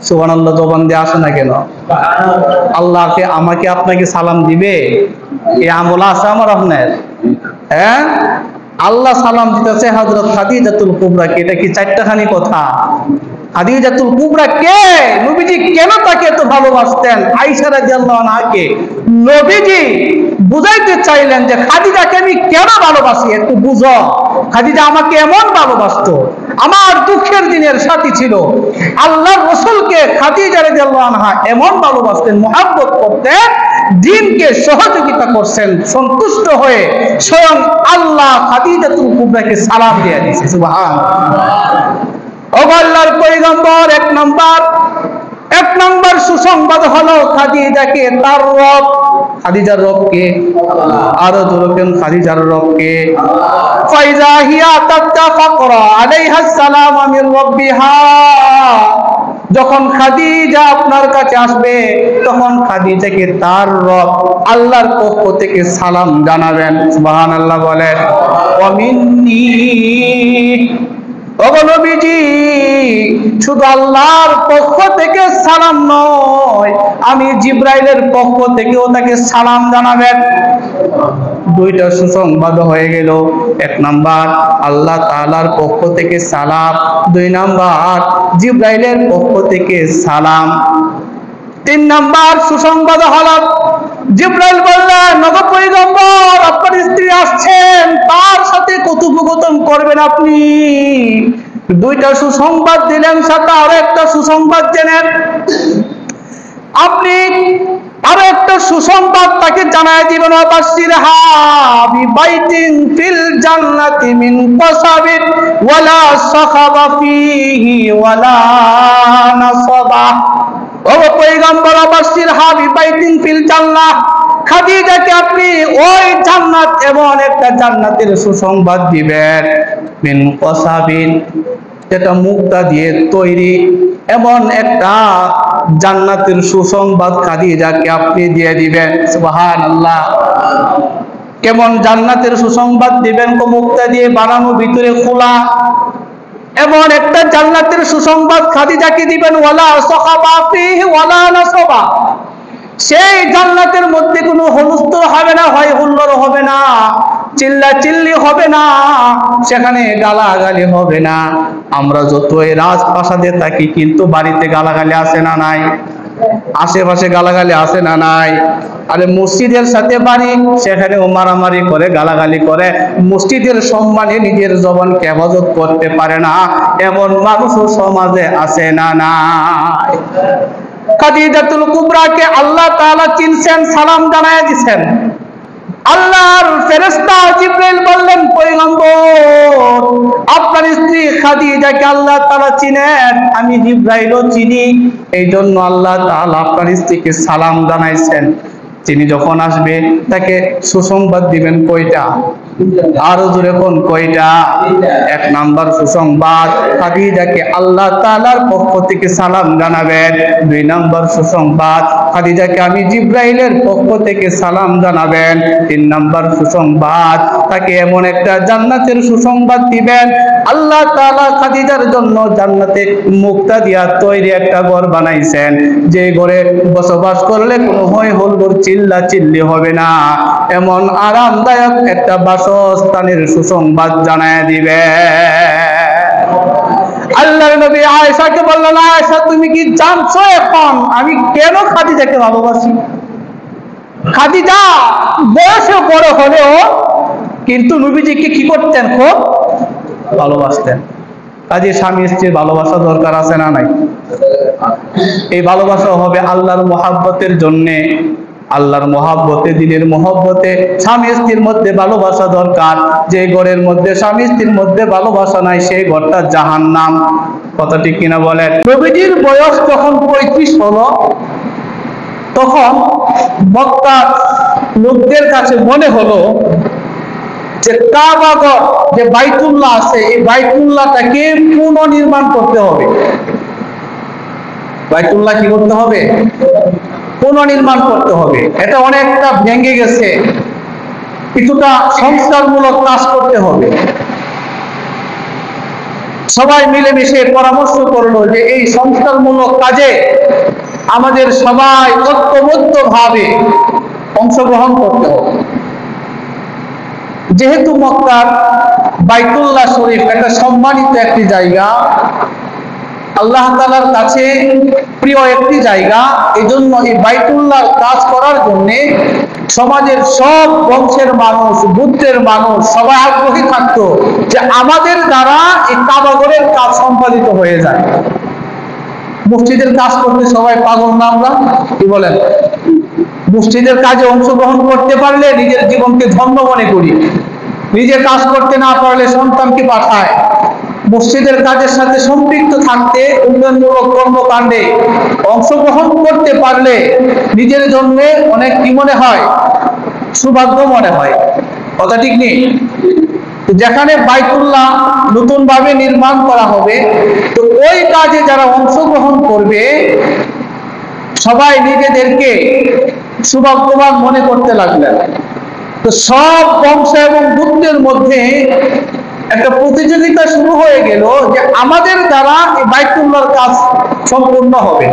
সুবহানাল্লাহ জবান দিয়ে আসে না কেন? আল্লাহকে আমাকে আপনাকে সালাম দিবে এই আমল আছে আমার আপনার? হ্যাঁ, আল্লাহ সালাম দিতেছে হযরত খাদিজাতুল কুবরাকে। এটা কি চারটাখানি কথা? খাদিজাতুল কুবরা কে? নবীজি কেন তাকে এত ভালোবাসতেন? আয়েশা রাদিয়াল্লাহু আনহাকে নবীজি বুঝাইতে চাইলেন যে খাদিজাকে আমি কেন ভালোবাসি, একটু বুঝো। খাদিজা আমাকে এমন ভালোবাসতো, আমার দুঃখের দিনের সাথী ছিল। আল্লাহর রাসূলকে খাদিজা রাদিয়াল্লাহু আনহা এমন ভালোবাসতেন, মহব্বত করতেন, দ্বীনকে সহযোগিতা করছেন। সন্তুষ্ট হয়ে স্বয়ং আল্লাহ খাদিজাতুল কুবরাকে সালাম দিয়ে দিয়েছে। সুবহানাল্লাহ। ও আল্লাহর পয়গম্বর, এক নম্বর সুসংবাদ হলো খাদিজাকে তার রব। খাদিজার রব কে? আরো জোরকেন, খাদিজার রব কে? ফাইজা হিয়া তাতাফাকরা আলাইহা সালাম মির রাব্বিহা। যখন খাদিজা আপনার কাছে আসবে তখন খাদিজাকে তার রব আল্লাহর পক্ষ থেকে সালাম জানাবেন। সুবহানাল্লাহ বলেন। ওয়া মিন্নি, ওগো নবীজি শুধু আল্লাহর পক্ষ থেকে সালাম নয়, আমি জিব্রাইলের পক্ষ থেকেও তাকে সালাম জানাবেন। দুইটা সুসংবাদ হয়ে গেল। এক নাম্বার আল্লাহ তাআলার পক্ষ থেকে সালাম, দুই নাম্বার জিব্রাইলের পক্ষ থেকে সালাম। তিন নাম্বার সুসংবাদ হলো জিব্রাইল বললেন, নবী পয়গম্বর আপনার স্ত্রী আসছেন, তার সাথে কথোপকথন করবেন আপনি। দুইটা সুসংবাদ দিলেন, সাথে আরো একটা সুসংবাদ জেনেন আপনি। আরো একটা সুসংবাদ তাকে জানায় দিবেন, ওয়াবাশশিরহা বিবাইতিন ফিল জান্নাতি মিন কাসাবিন ওয়ালা সাখাবা ফিহি ওয়ালা নাসাবা। ও পয়গম্বর, ওয়াবাশশিরহা বিবাইতিন ফিল জান্নাহ, খাদিজাকে আপনি ওই জান্নাত, এমন একটা জান্নাতের সুসংবাদ দিবেন, মিন কাসাবিন, যেটা মুক্তা দিয়ে তৈরি, এমন একটা জান্নাতের সুসংবাদ খাদিজাকে আপনি দিয়ে দিবেন। সুবহানাল্লাহ। কেমন জান্নাতের সুসংবাদ দিবেন? মুক্তা দিয়ে বানানো, ভিতরে খোলা, এমন একটা জান্নাতের সুসংবাদ খাদিজাকে দিবেন। ওয়ালা সাখাবা ফিহি ওয়ালা নাসাবা, সেই জান্নাতের মধ্যে কোনো হুলস্থুল হবে না, হয় হুল্লোড় হবে না, চিল্লা চিল্লি হবে না, সেখানে গালাগালি হবে না। আমরা যতই রাজপ্রাসাদে থাকি কিন্তু বাড়িতে গালাগালি আছে না নাই? আশেপাশে গালাগালি আছে না নাই? আরে মসজিদের সাথে বাড়ি, সেখানেও মারামারি করে, গালাগালি করে, মসজিদের সম্মানে নিজের জবানকে হেফাজত করতে পারে না, এমন মানুষও সমাজে আছে না নাই? খাদিজাতুল কুবরাকে আল্লাহ তাআলা চিনছেন, সালাম জানায় দিয়েছেন। আল্লাহর ফেরেশতা জিবরাইল বললেন, পয়গম্বর আপনার স্ত্রী খাদিজাকে আল্লাহ তাআলা চিনেন, আমি জিবরাইলও চিনি, এই জন্য আল্লাহ তাআলা আপনার স্ত্রীকে সালাম জানাইছেন। তিনি যখন আসবে তাকে সুসংবাদ দিবেন কয়টা? আরো জোরে কোন কয়টা? এক নাম্বার সুসংবাদ খাদিজাকে আল্লাহ তাআলার পক্ষ থেকে সালাম জানাবেন। দুই নাম্বার সুসংবাদ খাদিজাকে আমি জিবরাইলের পক্ষ থেকে সালাম জানাবেন। তিন নাম্বার সুসংবাদ তাকে এমন একটা জান্নাতের সুসংবাদ দিবেন, আল্লাহ তাআলা খাদিজার জন্য জান্নাতে মুক্তা দিয়া তৈরি একটা ঘর বানাইছেন, যে ঘরে বসবাস করলে কোনো হয় হল্লোড়, চিল্লা চিল্লি হবে না, এমন আরামদায়ক একটা বাসস্থানের সুসংবাদ জানায় দিবে। আল্লাহর নবী আয়েশাকে বললেন, আয়েশা তুমি কি জানছো এখন আমি কেন খাদিজাকে ভালোবাসি? খাদিজা বয়সে বড় হলেও কিন্তু নবীজিকে কি করতেন? খুব ভালোবাসতেন। কাজে স্বামী স্ত্রীর ভালোবাসা দরকার আছে না নাই? এই ভালোবাসা হবে আল্লাহর মহব্বতের জন্যে। আল্লাহর মহব্বতে, দিনের মহব্বতে স্বামী স্ত্রীর মধ্যে ভালোবাসা দরকার। যে ঘরের মধ্যে স্বামী স্ত্রীর মধ্যে ভালোবাসা নাই সেই ঘরটা জাহান্নাম। কথা ঠিক কিনা বলেন? নবীজির বয়স যখন 35 হলো তখন মক্কা লোকদের কাছে মনে হলো যে কাবাগর, যে বাইতুল্লাহ আছে, এই বাইতুল্লাহটাকে পুনর্নির্মাণ করতে হবে। বাইতুল্লাহ কি করতে হবে? পুনর্নির্মাণ করতে হবে। এটা অনেকটা ভেঙে গেছে, কিছুটা সংস্কারমূলক কাজ করতে হবে। সবাই মিলেমিশে পরামর্শ করলো যে এই সংস্কারমূলক কাজে আমাদের সবাই ঐক্যবদ্ধভাবে অংশগ্রহণ করতে হবে। যেহেতু মক্কার বাইতুল্লাহ শরীফ একটা সম্মানিত একটি জায়গা, আল্লাহ তাআলার কাছে প্রিয় একটি জায়গা, এজন্য এই বাইতুল্লাহ কাজ করার জন্য সমাজের সব বংশের মানুষ, গোত্রের মানুষ সবাই আগ্রহী থাকতো যে আমাদের দ্বারা এই কাবাগরের কাজ সম্পাদিত হয়ে যায়। মসজিদের কাজ করতে সবাই পাগল না? আমরা কি বলেন? মসজিদের কাজে অংশগ্রহণ করতে পারলে নিজের জীবনকে ধন্য মনে করি, নিজে কাজ করতে না পারলে সন্তানকে পাঠায়। মসজিদের কাজের সাথে সম্পৃক্ত থাকতে, উন্নয়নমূলক কর্মকাণ্ডে অংশগ্রহণ করতে পারলে নিজের জন্য অনেক কি মনে হয়? সৌভাগ্য মনে হয়। কথা ঠিক নেই? যেখানে বাইতুল্লাহ নতুন ভাবে নির্মাণ করা হবে, তো ওই কাজে যারা অংশগ্রহণ করবে সবাই নিজেদেরকে সৌভাগ্যবান মনে করতে লাগলেন। তো সব বংশ এবং গোত্রের মধ্যে একটা প্রতিযোগিতা শুরু হয়ে গেল যে আমাদের দ্বারা এই বাইতুল্লাহর কাজ সম্পূর্ণ হবে।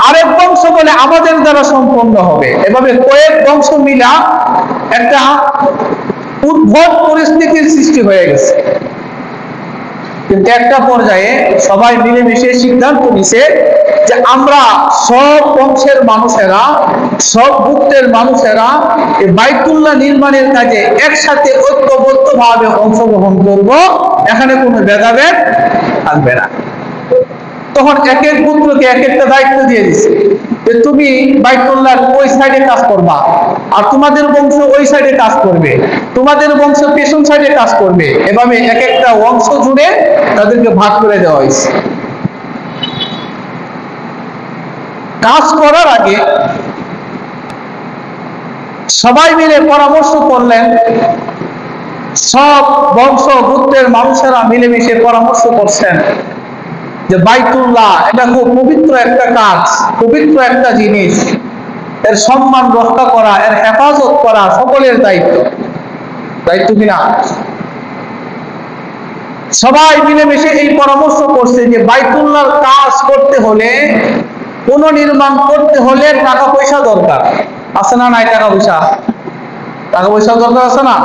আরেক বংশ বলে আমাদের দ্বারা সম্পন্ন হবে। এভাবে কয়েক বংশ মিলা একটা উদ্ভট পরিস্থিতির সৃষ্টি হয়ে গেছে। কিন্তু একটা পর্যায়ে সবাই মিলেমিশে সিদ্ধান্ত নিছে যে আমরা সব বংশের মানুষেরা, সব গোত্রের মানুষেরা এই বাইতুল্লাহ নির্মাণের কাজে একসাথে ঐক্যবদ্ধভাবে অংশগ্রহণ করব, এখানে কোনো ভেদাভেদ থাকবে না। তখন এক এক গোত্রকে এক একটা দায়িত্ব দিয়ে দিছে যে তুমি বাইতুল্লাহর ওই সাইডে কাজ করবা, আর তোমাদের বংশ ওই সাইডে কাজ করবে, তোমাদের বংশ পেছন সাইডে কাজ করবে। এভাবে এক একটা অংশ জুড়ে তাদেরকে ভাগ করে দেওয়া হয়েছে। কাজ করার আগে সবাই মিলে পরামর্শ করলেন, সব বংশ গোত্রের মানুষেরা মিলেমিশে পরামর্শ করছেন যে বাইতুল্লাহ এটা খুব পবিত্র একটা কাজ, পবিত্র একটা জিনিস, এর সম্মান রক্ষা করা, এর হেফাজত করা সকলের দায়িত্ব। দায়িত্ব কিনা? সবাই মিলেমিশে এই পরামর্শ করছে যে বাইতুল্লাহর কাজ করতে হলে, পুনর্নির্মাণ করতে হলে টাকা পয়সা দরকার আছে না? নাই টাকা পয়সা? টাকা পয়সা দরকার আছে না?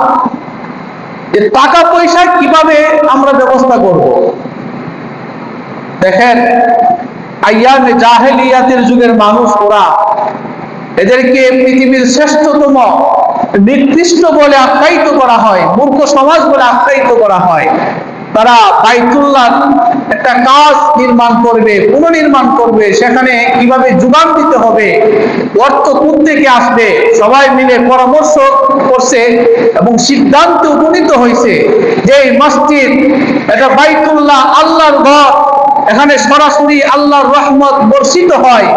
যে টাকা পয়সা কিভাবে আমরা ব্যবস্থা করব? দেখেন, আইয়ামে জাহেলিয়াতের যুগের মানুষ, ওরা এদেরকে পৃথিবীর শ্রেষ্ঠতম নিকৃষ্ট বলে আখ্যায়িত করা হয়, মূর্খ সমাজ বলে আখ্যায়িত করা হয়। তারা বাইতুল্লাহ একটা কাজ নির্মাণ করবে, পুনর্নির্মাণ করবে, সেখানে কিভাবে যোগান দিতে হবে, অর্থ কোথা থেকে আসবে, সবাই মিলে পরামর্শ করছে এবং সিদ্ধান্তে উপনীত হয়েছে যে এই মসজিদ, এটা বাইতুল্লাহ, আল্লাহর ঘর, এখানে সরাসরি আল্লাহর রহমত বর্ষিত হয়,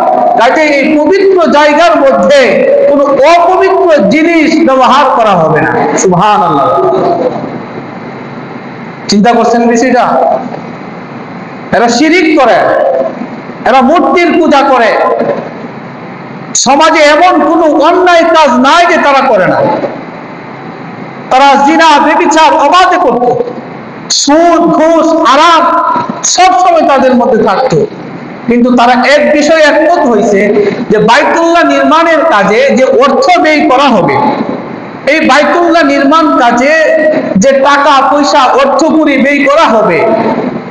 কাজে এই পবিত্র জায়গার মধ্যে কোনো অপবিত্র জিনিস ব্যবহার করা হবে না। সুবহানাল্লাহ। চিন্তা করছেন বিষয়টা? এরা শিরিক করে, এরা মূর্তির পূজা করে। সমাজে এমন কোনো অন্যায় কাজ নাই যে তারা করে না। তারা জিনা, ব্যভিচার অবাধে করত, সুদ, ঘুষ, হারাম সবসময় তাদের মধ্যে থাকতো। কিন্তু তারা এক বিষয়ে একমত হয়েছে যে বাইতুল্লাহ নির্মাণের কাজে যে অর্থ ব্যয় করা হবে, এই বাইতুল্লাহ নির্মাণ কাজে যে টাকা পয়সা অর্থকড়ি ব্যয় করা হবে,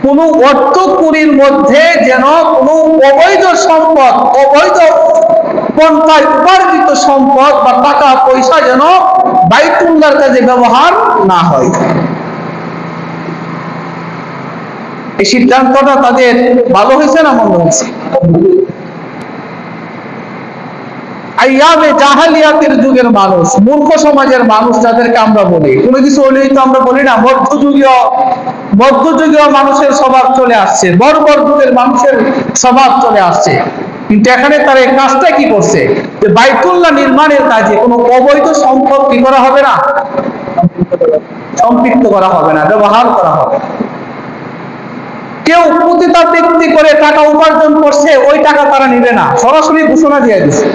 কোন অর্থকড়ির মধ্যে যেন কোনো অবৈধ সম্পদ, অবৈধ পন্থায় উপার্জিত সম্পদ বা টাকা পয়সা যেন বাইতুল্লাহর কাজে ব্যবহার না হয়। এই সিদ্ধান্তটা তাদের ভালো হয়েছে না মন্দ হয়েছে? আইয়ামে জাহেলিয়াতের যুগের মানুষ, মূর্খ সমাজের মানুষ যাদেরকে আমরা বলি, কোনো কিছু হলেই তো আমরা বলি না মধ্যযুগীয় মানুষের স্বভাব চলে আসছে, বর্বর যুগের মানুষের স্বভাব চলে আসছে। কিন্তু এখানে তারা এই কাজটা কি করছে যে বাইতুল্লাহ নির্মাণের কাজে কোনো অবৈধ সম্পদ কি করা হবে না, সম্পৃক্ত করা হবে না, ব্যবহার করা হবে। কেউ প্রতিতাবৃত্তি করে টাকা উপার্জন করছে, ওই টাকা তারা নিবে না, সরাসরি ঘোষণা দিয়ে দিচ্ছে।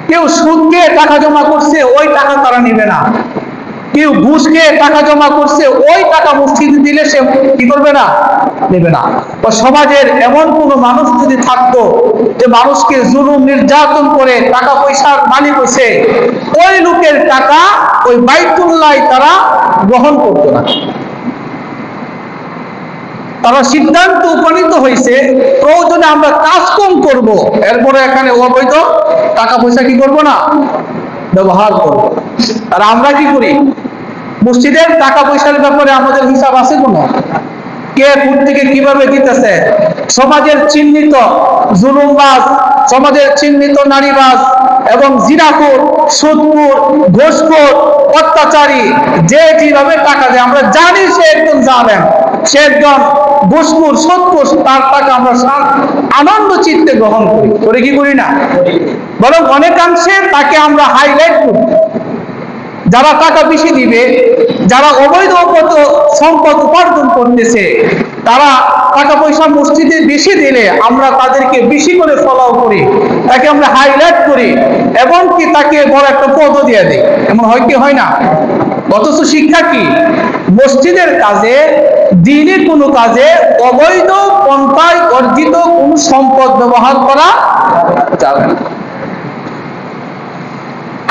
কেউ সুদ দিয়ে টাকা জমা করছে, ওই টাকা তারা নিবে না। কেউ ঘুষ খেয়ে টাকা জমা করছে, ওই টাকা মসজিদে দিলে সে কি করবে না? দেবে না। বা সমাজের এমন কোন মানুষ যদি থাকতো যে মানুষকে জুলুম নির্যাতন করে টাকা পয়সার মালিক হয়েছে, ওই লোকের টাকা ওই বাইতুল্লাহ তারা গ্রহণ করতো না। তারা সিদ্ধান্ত উপনীত হয়েছে প্রয়োজনে আমরা কাজ কম করব, এরপরে এখানে অবৈধ টাকা পয়সা কি করব না? ব্যবহার করব। আর আমরা কি করি? মসজিদের টাকা পয়সার ব্যাপারে আমাদের হিসাব আছে কোনো? কে থেকে কিভাবে দিতেছে? সমাজের চিহ্নিত জুলুমবাজ, সমাজের চিহ্নিত নারীবাজ এবং জিনাখোর, সুদখোর, ঘুষখোর, অত্যাচারী যে যেভাবে টাকা দেয় আমরা জানি সে একজন জালেম, সে একজন ঘুষখোর, সুদখোর, তার টাকা আমরা আনন্দ চিত্তে গ্রহণ করি। করে কি করি না? বরং অনেকাংশে তাকে আমরা হাইলাইট করি। যারা টাকা বেশি দিবে, যারা অবৈধ সম্পদ উপার্জন করতেছে, তারা টাকা পয়সা মসজিদে বেশি দিলে আমরা তাদেরকে বেশি করে ফলো করি, তাকে আমরা হাইলাইট করি এবং কি তাকে বড় একটা পদও দিয়ে দিই। এমন হয় কি হয় না? অথচ শিক্ষা কি? মসজিদের কাজে, দ্বীনি কোনো কাজে অবৈধ পন্থায় অর্জিত কোন সম্পদ ব্যবহার করা যাবে না।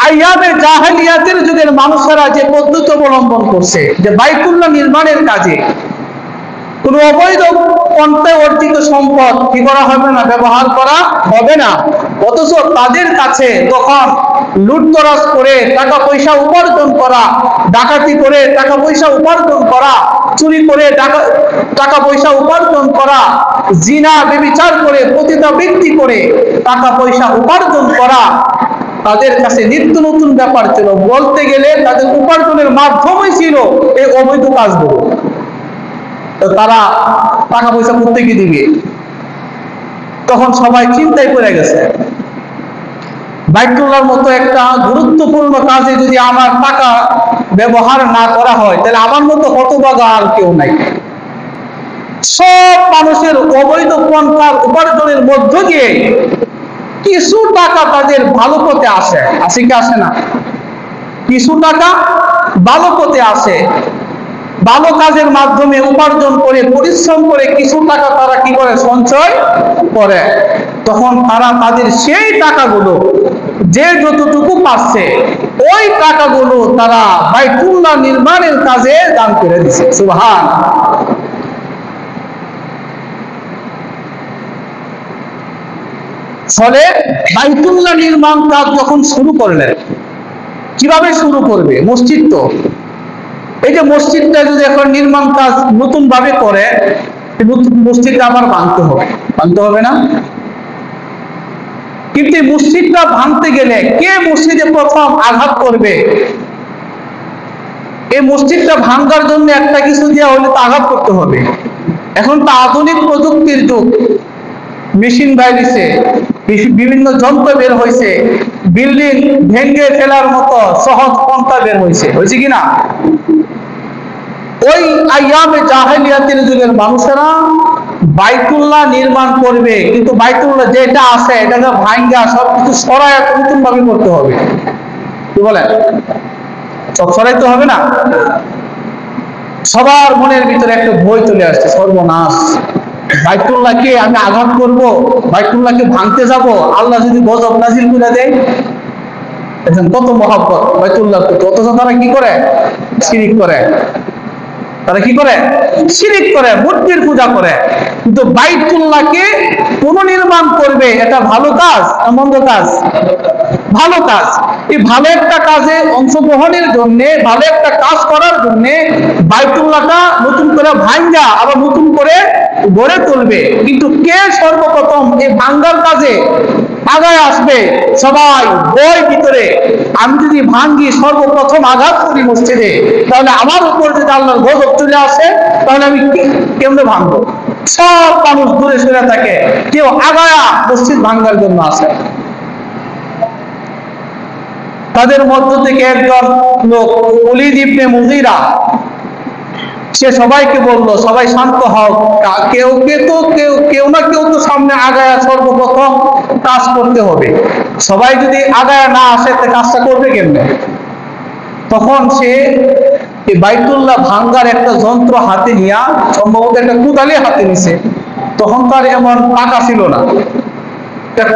আইয়ামে জাহেলিয়াতের যুগের মানুষেরা যে পদ্ধতি অবলম্বন করছে যে বাইতুল্লাহ নির্মাণের কাজে কোন অবৈধ পন্থায় অর্জিত সম্পদ কি করা হবে না? ব্যবহার করা হবে না। অথচ তাদের কাছে তখন লুটতরাজ করে টাকা পয়সা উপার্জন করা, ডাকাতি করে টাকা পয়সা উপার্জন করা, চুরি করে টাকা পয়সা উপার্জন করা, জিনা ব্যভিচার করে পতিতাবৃত্তি করে টাকা পয়সা উপার্জন করা তাদের কাছে নিত্য নতুন ব্যাপার ছিল। বলতে গেলে তাদের উপার্জনের মাধ্যমই ছিল এই অবৈধ কাজগুলো। তারা টাকা পয়সা করতে কি দিবে? তখন সবাই চিন্তায় পড়ে গেছে, বাইতুল্লাহর মতো একটা গুরুত্বপূর্ণ কাজে যদি আমার টাকা ব্যবহার না করা হয় তাহলে আমার মতো হতভাগা আর কেউ নাই। সব মানুষের অবৈধ পন্থার উপার্জনের মধ্য দিয়ে কিছু টাকা তাদের ভালো পথে আসে, আসে কি আসে না? কিছু টাকা ভালো পথে আসে, ভালো কাজের মাধ্যমে উপার্জন করে পরিশ্রম করে কিছু টাকা তারা কি করে? সঞ্চয় করে। তখন তারা তাদের সেই টাকাগুলো যে যতটুকু পাচ্ছে ওই টাকাগুলো তারা বাইতুল্লাহ নির্মাণের কাজে দান করে দিচ্ছে। সুবহানাল্লাহ। ফলে বাইতুল্লাহ নির্মাণ কাজ যখন শুরু করলেন, কিভাবে শুরু করবে? মসজিদ তো, এই যে মসজিদটা যদি এখন নির্মাণ কাজ নতুন ভাবে করে, মসজিদটা আবার ভাঙতে হবে, ভাঙতে হবে না? কিন্তু এই মসজিদটা ভাঙতে গেলে কে মসজিদে প্রথম আঘাত করবে? এই মসজিদটা ভাঙার জন্য একটা কিছু দেওয়া হলে তো আঘাত করতে হবে। এখন তো আধুনিক প্রযুক্তির যুগ, মেশিন বাইরেছে, বিভিন্ন যন্ত্র বের হয়েছে, বিল্ডিং ভেঙে ফেলার মতো সহজ পন্থা বের হয়েছে, হয়েছে কিনা? ওই আইয়ামে জাহেলিয়াতের যুগের মানুষেরা বাইতুল্লাহ নির্মাণ করবে, কিন্তু বাইতুল্লাহ যেটা আছে এটাকে ভাঙ্গা সবকিছু সরায় নতুন ভাবে করতে হবে। কি বলেন? সব সরাইতে হবে না? সবার মনের ভিতরে একটা ভয় চলে আসছে, সর্বনাশ, বাইতুল্লাহকে আমি আঘাত করব, বাইতুল্লাহকে ভাঙতে যাব, আল্লাহ যদি গজব নাজিল করে দেয়। কত মহব্বত বাইতুল্লাহ, অথচ তারা কি করে? শিরিক করে। তারা কি করে? শিরিক করে, মূর্তির পূজা করে। কিন্তু বাইতুল্লাহকে পুনর্নির্মাণ করবে, এটা ভালো কাজ না মন্দ কাজ? ভালো কাজ। এই ভালো একটা কাজে অংশগ্রহণের জন্য, ভালো একটা কাজ করার জন্য বাইতুল্লাহটা নতুন করে ভাঙ্গা আবার নতুন করে গড়ে তুলবে। কিন্তু কে সর্বপ্রথম এই ভাঙ্গার কাজে আগায় আসবে? সবাই বই ভিতরে, আমি যদি ভাঙ্গি, সর্বপ্রথম আঘাত করি মসজিদে, তাহলে আমার উপর যদি আল্লাহর গজব চলে আসে, তাহলে আমি কেমনে ভাঙবো? সব মানুষ দূরে সরে থাকে, কেউ আগায়া মসজিদ ভাঙ্গার জন্য আসে। তাদের মধ্য থেকে একজন লোক ওলীদ ইবনে মুগীরা, সে সবাইকে বললো, সবাই শান্ত হও, কেউ না কেউ তো সামনে আগায়া সর্বপ্রথম কাজ করতে হবে। সবাই যদি আগায়া না আসে তো কাজটা করবে কেমনে? তখন সে এই বাইতুল্লাহ ভাঙ্গার একটা যন্ত্র হাতে নিয়া, সম্ভবত একটা কুদালি হাতে নিছে, তখন তার এমন পাকা ছিল না,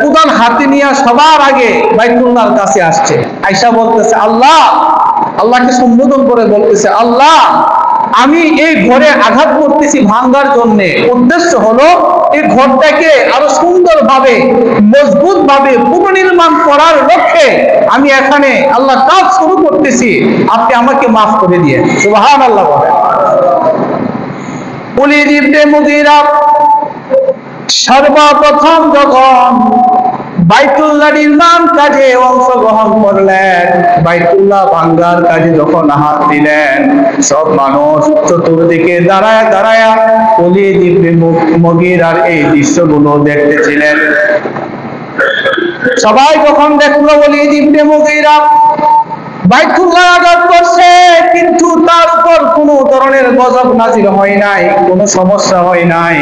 কুদাল হাতে নিয়ে সবার আগে বাইতুল্লাহর কাছে আসছে, আয়েশা বলতেছে আল্লাহ, আল্লাহকে সম্বোধন করে বলতেছে আল্লাহ, আমি এই ঘরে আঘাত করতেছি ভাঙ্গার জন্য, উদ্দেশ্য হলো এই ঘরটাকে আরো সুন্দরভাবে মজবুত ভাবে পুনর্নির্মাণ করার লক্ষ্যে আমি এখানে আল্লাহ কাজ শুরু করতেছি, আপনি আমাকে মাফ করে দিয়ে। সুবহানাল্লাহ বলেন। ওলীদ ইবনে মুগীরা সর্বপ্রথম যখন বাইতুল্লাহ নির্মাণ কাজে অংশগ্রহণ করলেন, বাইতুল্লাহ ভাঙ্গার কাজে যখন হাত দিলেন, সব মানুষ চতুর্দিকে দাঁড়ায় দাঁড়ায় ওলীদ ইবনে মুগীরার এই দৃশ্যগুলো দেখতেছিলেন। সবাই যখন দেখলো ওলীদ ইবনে মুগীরা বাইতুল্লাহ আঘাত করছে, কিন্তু তার উপর কোনো ধরনের গজব নাজিল হয় নাই, কোনো সমস্যা হয় নাই,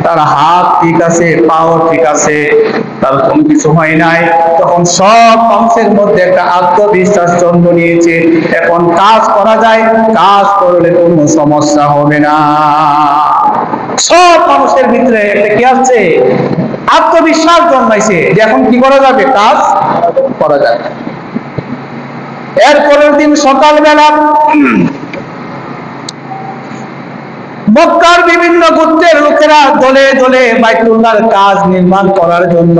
তার হাত ঠিক আছে, পাও ঠিক আছে, তার কোনো কিছু হয় নাই, তখন সব মানুষের মধ্যে একটা আত্মবিশ্বাস জন্ম নিয়েছে, এখন কাজ করা যায়, কাজ করলে কোনো সমস্যা হবে না। সব মানুষের ভিতরে একটা কি আছে, আত্মবিশ্বাস জন্মাইছে যে এখন কি করা যাবে, কাজ করা যাবে। এরপরের দিন সকালবেলা মক্কার বিভিন্ন গোত্রের লোকেরা দলে দলে বাইতুল্লাহর কাজ নির্মাণ করার জন্য,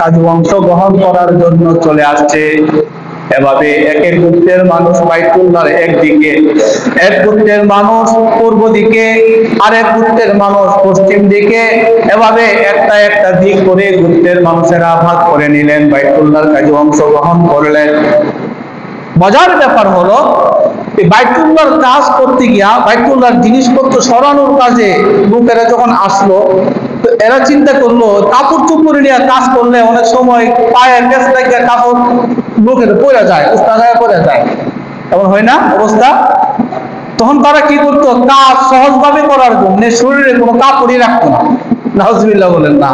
কাজ অংশগ্রহণ করার জন্য চলে আসছে। এভাবে এক এক গোত্রের মানুষ বাইতুল্লাহর একদিকে, এক গোত্রের মানুষ পূর্ব দিকে, আরেক গোত্রের মানুষ পশ্চিম দিকে, এভাবে একটা একটা দিক করে গোত্রের মানুষেরা ভাগ করে নিলেন, বাইতুল্লাহর কাজে অংশগ্রহণ করলেন। মজার ব্যাপার হলো বাইতুল্লাহর কাজ করতে গিয়া, বাইতুল্লাহর জিনিসপত্র সরানোর কাজে লোকেরা যখন আসলো, তো এরা চিন্তা করলো কাপড় চোপড় নিয়ে কাজ করলে অনেক সময় পায়ে গ্যাস লাগিয়ে কাপড় লোকের পড়ে যায়, উস্তাগায় পড়ে যায়, এমন হয় না অবস্থা? তখন তারা কি করতো, কাজ সহজভাবে করার জন্য শরীরে কোনো কাপড়ই রাখতো না। নাউজুবিল্লাহ বলেন না,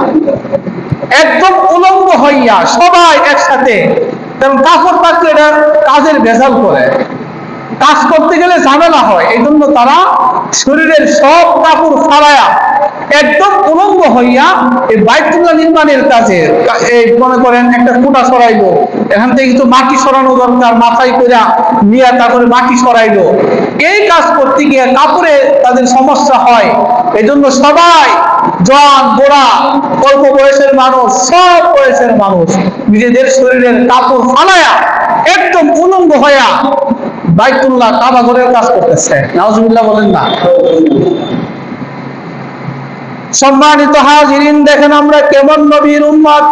একদম উলঙ্গ হইয়া সবাই একসাথে, কারণ কাপড় থাকলে এটা কাজের ভেজাল করে, কাজ করতে গেলে ঝামেলা হয়, এই জন্য তারা শরীরের সব কাপড় ফালায়া একদম উলঙ্গ হইয়া এই বাইতুল্লাহ নির্মাণের কাজে, এই মনে করেন একটা খুঁটা সরাইলো, এখান থেকে কিছু মাটি সরানো দরকার, মাথায় করে নিয়ে তারপরে মাটি সরাইলো, এই কাজ করতে গিয়ে কাপড়ে তাদের সমস্যা হয়, এই জন্য সবাই জওয়ান বুড়া অল্প বয়সের মানুষ, সব বয়সের মানুষ নিজেদের শরীরের কাপড় ফালায়া একদম উলঙ্গ হইয়া বাইতুল্লাহ কাবা ঘরের কাজ করতেছে। নাউজুবিল্লাহ বলেন না। সম্মানিত হাজিরিন, দেখেন আমরা কেমন নবীর উম্মত,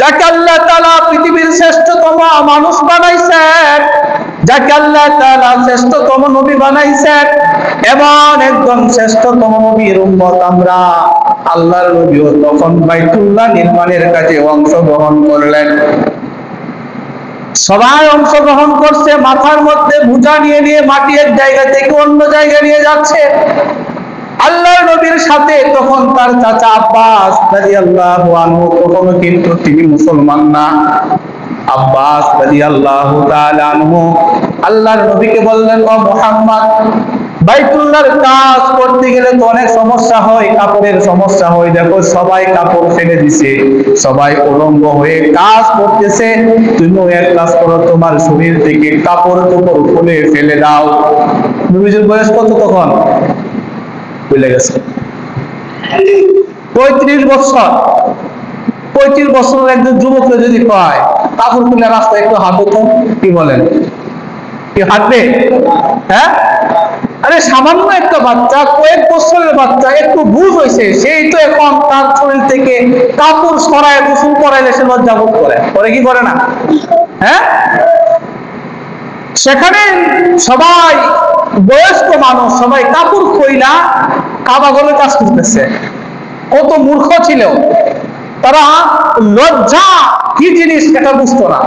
যাকে আল্লাহ তাআলা পৃথিবীর শ্রেষ্ঠতম মানুষ বানাইছেন, যাকে আল্লাহ তাআলা শ্রেষ্ঠতম নবী বানাইছেন, এমন একজন শ্রেষ্ঠতম নবীর উম্মত আমরা। আল্লাহর নবীও তখন বাইতুল্লাহ নির্মাণের কাজে অংশগ্রহণ করলেন। সবাই অংশগ্রহণ করছে, মাথার মধ্যে বোঝা নিয়ে নিয়ে মাটি এক জায়গা থেকে অন্য জায়গায় নিয়ে যাচ্ছে। আল্লাহর নবীর সাথে তখন তার চাচা আব্বাস রাদিয়াল্লাহু আনহু, তখনও কিন্তু তিনি মুসলমান না। আব্বাস রাদিয়াল্লাহু তাআলা আনহু আল্লাহর নবীকে বললেন, ও মুহাম্মদ, বাইতুল্লাহর কাজ করতে গেলে তো অনেক সমস্যা হয়, কাপড়ের সমস্যা হয়, দেখো সবাই কাপড় ফেলে দিছে, সবাই উলঙ্গ হয়ে কাজ করতেছে, তুমিও এক কাজ করো, তোমার শরীর থেকে কাপড় চোপড় খুলে ফেলে দাও। নবীজির বয়স কত তখন? ভুলে গেছে, 35 বছর। 35 বছরের একজন যুবককে যদি পায় কাপড় খুলে রাস্তায় একটু হাঁটো তো, কি বলেন, কি হাঁটবে? হ্যাঁ, আরে সামান্য একটা বাচ্চা, কয়েক বছরের বাচ্চা, একটু বুঝ হয়েছে, সেই তো এখন তার শরীর থেকে কাপড় সরায় গোসল করাইলে সে লজ্জা বোধ করে, করে কি করে না? হ্যাঁ, সেখানে সবাই বয়স্ক মানুষ, সবাই কাপড় খইলা কাবা ঘরে কাজ করতেছে। কত মূর্খ ছিল তারা, লজ্জা কি জিনিস এটা বুঝতো না।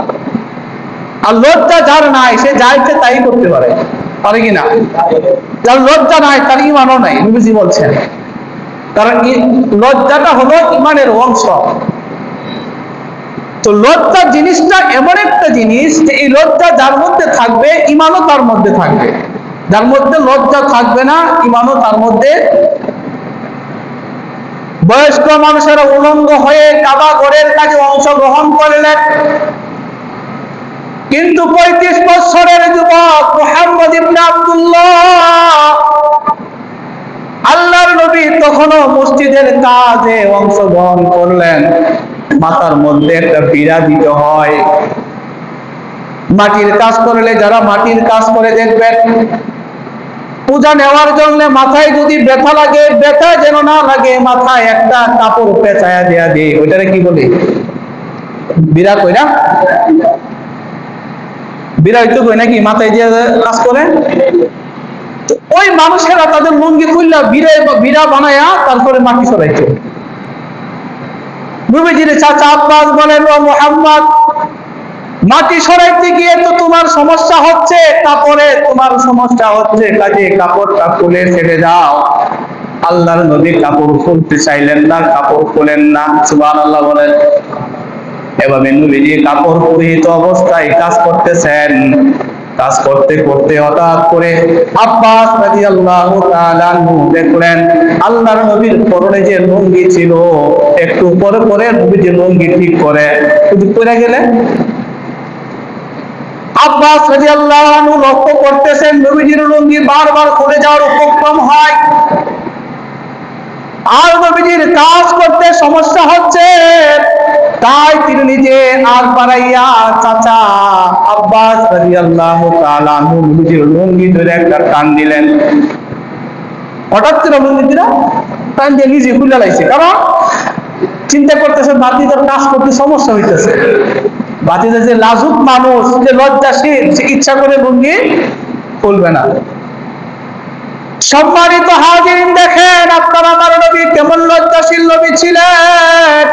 আর লজ্জা যার নাই, সে যা ইচ্ছে তাই করতে পারে, পারে কিনা? যার লজ্জা নাই তার ইমানও নাই, নবীজি বলছেন, কারণ লজ্জাটা হলো ইমানের অংশ। তো লজ্জা জিনিসটা এমন একটা জিনিস যে এই লজ্জা যার মধ্যে থাকবে ঈমানও তার মধ্যে থাকবে, যার মধ্যে লজ্জা থাকবে না ঈমানও তার মধ্যে। বয়স্ক মানুষেরা উলঙ্গ হয়ে কাবা ঘরের কাজে অংশগ্রহণ করলেন, কিন্তু 35 বছরের যুবক মুহাম্মদ ইবনে আব্দুল্লাহ আল্লাহর নবী তখনও মসজিদের কাজে অংশগ্রহণ করলেন। মাথার মধ্যে একটা বিড়া দিতে হয়। মাটির কাজ করলে, যারা মাটির কাজ করে দেখবেন, পূজা নেওয়ার জন্য মাথায় যদি ব্যথা লাগে, ব্যথা যেন না লাগে, মাথায় একটা কাপড় পেঁচায়া দেয়া দিয়ে, ওইটারে কি বলে? বিড়া কই না? বিড়া হইতে কই নাকি মাথায় দিয়ে কাজ করে? ওই মানুষেরা তাদের লুঙ্গি খুললা বিড়া বানায়া তারপরে মাটি সরাইছে। নবীজির চাচা আব্বাস বলেন, ও মুহাম্মদ, মাটি সরাইতে গিয়ে তো তোমার সমস্যা হচ্ছে, কাপড়ে তোমার সমস্যা হচ্ছে, কাজে কাপড়টা খুলে ছেড়ে দাও। আল্লাহর নবী কাপড় খুলতে চাইলেন না, কাপড় খুলেন না। সুবহানাল্লাহ বলেন। এভাবে নবীজি কাপড় পরিহিত অবস্থায় কাজ করতেছেন। কাজ করতে করতে হঠাৎ করে আব্বাস রাদিয়াল্লাহু তাআলা দেখলেন আল্লাহর নবীর পরনে যে লুঙ্গি ছিল, একটু পরে পরে নবীজি লুঙ্গি ঠিক করে শুধু পড়ে গেলেন। আব্বাস রাদিয়াল্লাহু আনহু লক্ষ্য করতেছেন নবীজির লুঙ্গি বারবার খুলে যাওয়ার উপক্রম হয়, আর নবীজির কাজ করতে সমস্যা হচ্ছে। তাই তিনি নিজে আর বাড়াইয়া চাচা আব্বাস রাদিয়াল্লাহু তাআলা আনহু নবীজির লুঙ্গি ধরে একটা টান দিলেন। হঠাৎ করে লুঙ্গিটা টান দিয়ে নিজে খুলে লাইছে, কারণ চিন্তা করতেছে বাতিদার কাজ করতে সমস্যা হইতেছে। বাতিদার যে লাজুক মানুষ, যে লজ্জাশীল, সে ইচ্ছা করে লুঙ্গি খুলবে না। সম্মানিত হাজিরিন, দেখেন আপনার আমার নবী কেমন লজ্জাশীল নবী ছিলেন,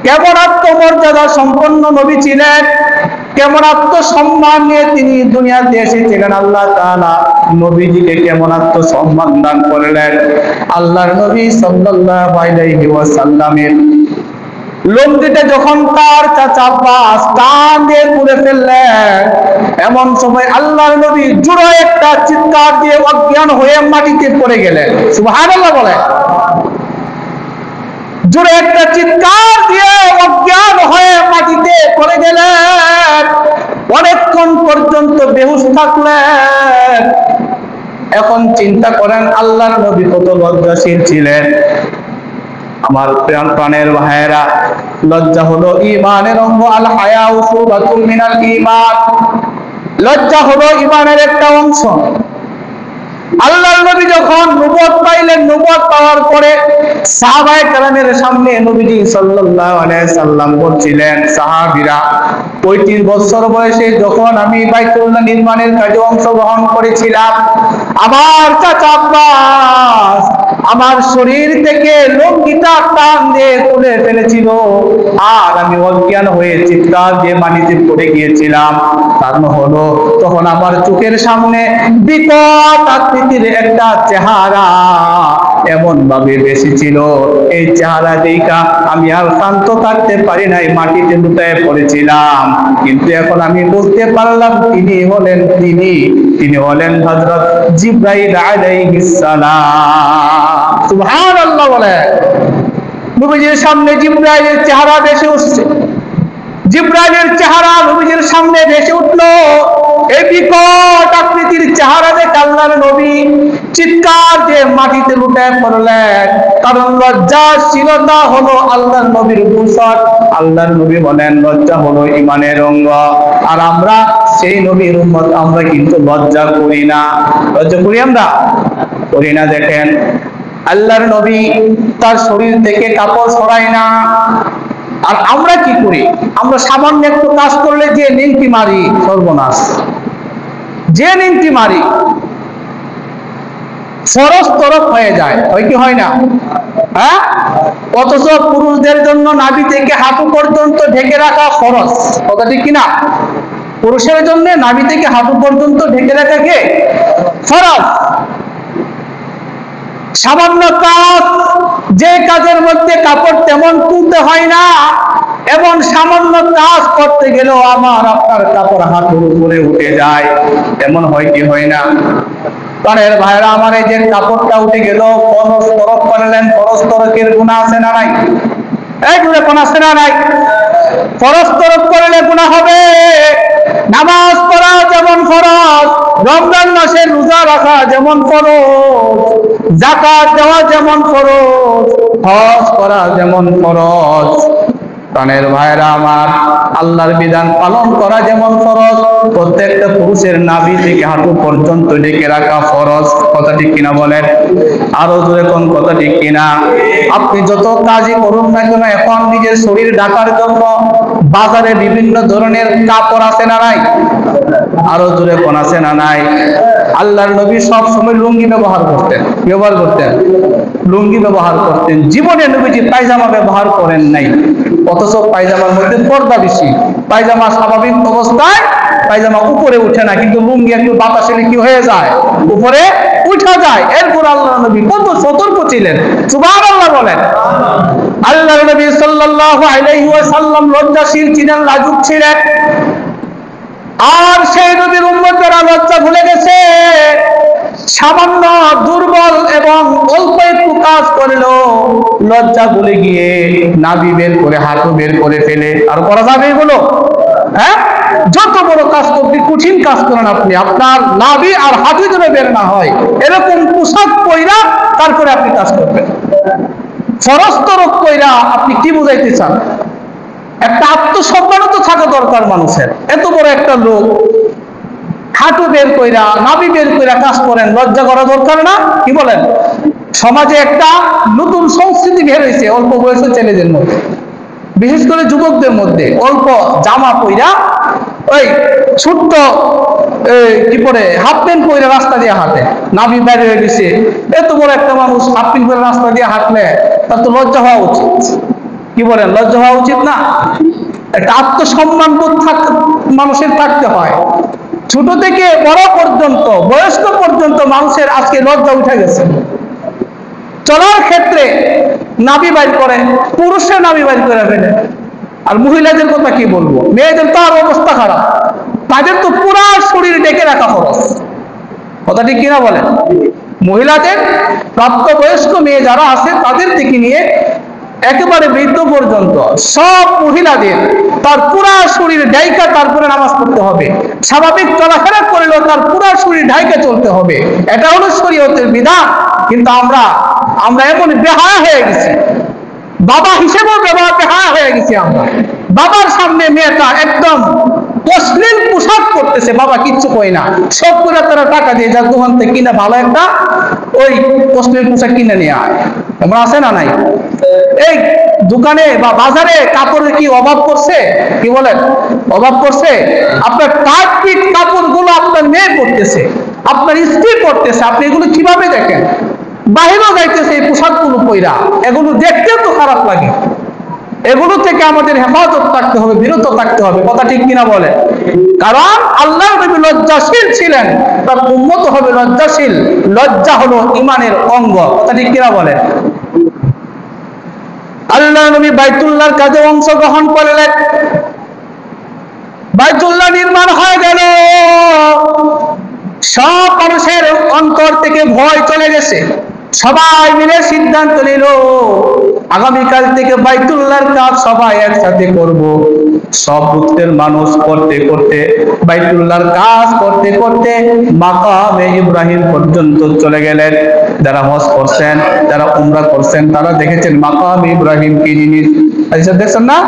কেমন আত্মমর্যাদা সম্পন্ন নবী ছিলেন, কেমন আত্মসম্মান নিয়ে তিনি দুনিয়াতে এসেছিলেন। আল্লাহ তাআলা নবীজিকে কেমন আত্মসম্মান দান করলেন। আল্লাহর নবী সাল্লাল্লাহু আলাইহি ওয়াসাল্লামের লুঙ্গিটা যখন তার চাচা আব্বাস টান দিয়ে খুলে ফেললেন, এমন সময় আল্লাহর নবী জোরে একটা চিৎকার দিয়ে অজ্ঞান হয়ে মাটিতে পড়ে গেলেন। সুবহানাল্লাহ বলেন। জোরে একটা চিৎকার দিয়ে অজ্ঞান হয়ে মাটিতে পড়ে গেলেন। অনেকক্ষণ পর্যন্ত বেহুশ থাকলেন। এখন চিন্তা করেন আল্লাহর নবী কত লজ্জাশীল ছিলেন। আমার প্রাণের ভাইয়েরা, লজ্জা হলো ঈমানের অঙ্গ। আল হায়াউ শুবাতুম মিনাল ঈমান। লজ্জা হলো ঈমানের একটা অংশ। আল্লাহর নবী যখন নবুয়ত পাইলেন, নবুয়ত পাওয়ার পরে সাহাবায়ে কেরামের সামনে নবীজি সাল্লাল্লাহু আলাইহি সাল্লাম বলছিলেন, সাহাবীরা, 35 বছর বয়সে যখন আমি বাইতুল্লাহ নির্মাণের কাজে অংশগ্রহণ করেছিলাম, আমার চাচা আব্বাস আমার শরীর থেকে লুঙ্গিটা টান দিয়ে তুলে ফেলেছিল, আর আমি অজ্ঞান হয়ে চিৎকার দিয়ে মাটিতে পড়ে গিয়েছিলাম। কারণ হলো তখন আমার চোখের সামনে বিকট আকৃতির একটা চেহারা এমন ভাবে বেশিছিল, এই চেহারা দেখা আমি আর শান্ত থাকতে পারি নাই, মাটিতে লুটায় পড়েছিলাম। কিন্তু এখন আমি বুঝতে পারলাম তিনি হলেন হযরত জিবরাইল আলাইহিস সালাম। সুবহানাল্লাহ বলে। নবীজির সামনে জিবরাইলের চেহারা ভেসে উঠছে। জিবরাইলের চেহারা নবীজির সামনে ভেসে উঠলো। এই বিকট আকৃতির চেহারা দেখে আল্লাহর নবী চিৎকার দিয়ে মাটিতে লুটায় পড়লেন। কারণ লজ্জাশীলতা হলো আল্লাহর নবীর ভূষণ। আল্লাহর নবী বলেন লজ্জা হলো ঈমানের অঙ্গ। আর আমরা সেই নবীর উম্মত, আমরা কিন্তু লজ্জা করি না। লজ্জা করি? আমরা করি না। দেখেন আল্লাহর নবী তার শরীর থেকে কাপড় সরায় না। আর আমরা কি করি? আমরা সামান্য একটু কাজ করলে যে নিংটি মারি, সর্বনাশ, যে নিংটি মারি ফরজ তরফ হয়ে যায়, হয় কি হয় না? হ্যাঁ, অথচ পুরুষদের জন্য নাভি থেকে হাঁটু পর্যন্ত ঢেকে রাখা ফরজ, কথা ঠিক কিনা? পুরুষের জন্য নাভি থেকে হাঁটু পর্যন্ত ঢেকে রাখা কে? ফরজ। সামান্য কাজ, যে কাজের মধ্যে কাপড় তেমন তুলতে হয় না, এমন সামান্য কাজ করতে গেলেও আমার আপনার কাপড় হাতের উপরে উঠে যায়, এমন হয় কি হয় না? প্রাণের ভাইরা আমার, এই যে কাপড়টা উঠে গেল, ফরজ তরক করলেন, ফরজ তরকের গুনাহ আছে না নাই? এই গুনাহ কোন আছে না নাই? ফরজ তরক করলে গুনাহ হবে। নামাজ পড়া যেমন ফরজ, রমজান মাসে রোজা রাখা যেমন ফরজ, যাকাত দেওয়া যেমন ফরজ, হজ করা যেমন ফরজ, প্রাণের ভাইরা আমার, আল্লাহর বিধান পালন করা যেমন ফরজ, প্রত্যেকটা পুরুষের নাভি থেকে হাঁটু পর্যন্ত ঢেকে রাখা ফরজ। কথা ঠিক কিনা বলেন? আরো জোরে কোন কথা ঠিক কিনা? আপনি যত কাজই করুন না কেন, এখন নিজের শরীর ঢাকার জন্য বাজারে বিভিন্ন ধরনের কাপড় আছে না নাই? আরো জোরে কোন আছে না নাই? আল্লাহর নবী সব সময় লুঙ্গি ব্যবহার করতেন। লুঙ্গি ব্যবহার করতেন। জীবনে নবীজি পায়জামা ব্যবহার করেন নাই, অথচ পায়জামার মধ্যে পর্দা বেশি। পায়জামা স্বাভাবিক অবস্থায় পায়জামা উপরে উঠে না, কিন্তু লুঙ্গি একটু বাতাসে কি হয়ে যায়? উপরে উঠা যায়। এরপর আল্লাহ নবী কত সতর্ক ছিলেন, সুবহানাল্লাহ বলেন। আল্লাহর নবী সাল্লাল্লাহু আলাইহি ওয়াসাল্লাম লজ্জাশীল ছিলেন, লাজুক ছিলেন। আর সেই নবীর উম্মতরা লজ্জা ভুলে গেছে। সামান্য দুর্বল এবং অল্প একটু কাজ করলো, লজ্জা ভুলে গিয়ে নাভি বের করে, হাঁটু বের করে ফেলে। আর করা যাবে এগুলো? হ্যাঁ, যত বড় কাজ করতে, কঠিন কাজ করেন আপনি, আপনার নাভি আর হাঁটু যেন বের না হয়, এরকম পোশাক পয়রা তারপরে আপনি কাজ করবেন। ফরজ তরক কইরা আপনি কি বুঝাইতে চান? একটা আত্মসম্মানও তো থাকা দরকার মানুষের। এত বড় একটা লোক হাঁটু বের কইরা, নাভি বের কইরা কাজ করেন, লজ্জা করা দরকার না? কি বলেন? সমাজে একটা নতুন সংস্কৃতি বের হয়েছে অল্প বয়সের ছেলেদের মধ্যে, বিশেষ করে যুবকদের মধ্যে। অল্প জামা পইরা, ওই ছোট্ট কি পরে হাফ প্যান্ট পরে রাস্তা দিয়ে হাঁটে, নাভি বাইরে হয়ে গেছে। এত বড় একটা মানুষ হাফ প্যান্ট পরে রাস্তা দিয়ে হাঁটলে তার তো লজ্জা হওয়া উচিত। কি বলেন? লজ্জা হওয়া উচিত না? একটা আত্মসম্মান বোধ মানুষের থাকতে হয়। ছোট থেকে বড় পর্যন্ত, বয়স্ক পর্যন্ত মানুষের আজকে লজ্জা উঠে গেছে। চলার ক্ষেত্রে নাভি বাইর করে, পুরুষের নাভি বাইর করে ফেলে। আর মহিলাদের কথা কি বলবো? মেয়েদের তো আর অবস্থা খারাপ, তাদের তো পুরা শরীর ডেকে রাখা খরচ। কথা ঠিক কিনা বলেন? মহিলাদের, প্রাপ্তবয়স্ক মেয়ে যারা আছে তাদের থেকে নিয়ে একেবারে বৃদ্ধ পর্যন্ত সব মহিলাদের তার পুরা শরীর ঢাইকা তারপরে নামাজ পড়তে হবে। স্বাভাবিক চলাফেরা করলেও তার পুরা শরীর ঢাইকা চলতে হবে। এটা হলো শরীয়তের বিধান। কিন্তু আমরা এমন বেহায়া হয়ে গেছি, বাবা হিসেবেও বেহায়া হয়ে গেছি আমরা। বাবার সামনে মেয়েটা একদম অশ্লীল পোশাক করতেছে, বাবা কিচ্ছু কই না, সব করে তারা টাকা দিয়ে যার দোকান থেকে কিনা ভালো একটা ওই অশ্লীল পোশাক কিনে নিয়ে আয়। এমন আছে না নাই? এই দোকানে বা বাজারে কাপড়ের কি অভাব করছে? কি বলেন? অভাব করছে? আপনার টাইট ফিট কাপড় গুলো আপনার মেয়ে পড়তেছে, আপনার স্ত্রী পড়তেছে, আপনি এগুলো কিভাবে দেখেন? বাহিরেও যাইতেছে এই পোশাকগুলো পইরা, এগুলো দেখতেও তো খারাপ লাগে। এগুলো থেকে আমাদের হেফাজত থাকতে হবে, বিরত থাকতে হবে। কথা ঠিক কিনা বলে? কারণ আল্লাহ নবী লজ্জাশীল ছিলেন, তার উম্মত হবে লজ্জাশীল। লজ্জা হলো ঈমানের অঙ্গ। কথা ঠিক কিনা বলে? আল্লাহ নবী বাইতুল্লাহর কাজে অংশগ্রহণ করলেন। বাইতুল্লাহ নির্মাণ হয়ে গেল, সব মানুষের অন্তর থেকে ভয় চলে গেছে। সবাই মিলে সিদ্ধান্ত নিল, আগামীকাল থেকে বাইতুল্লাহর কাজ সবাই একসাথে করব। সব গোত্রের মানুষ করতে করতে, বাইতুল্লাহর কাজ করতে করতে মাকামে ইব্রাহিম পর্যন্ত চলে গেলেন। যারা হজ করছেন, যারা উমরা করছেন, তারা দেখেছেন মাকামে ইব্রাহিম কি জিনিস। আচ্ছা, দেখছেন না?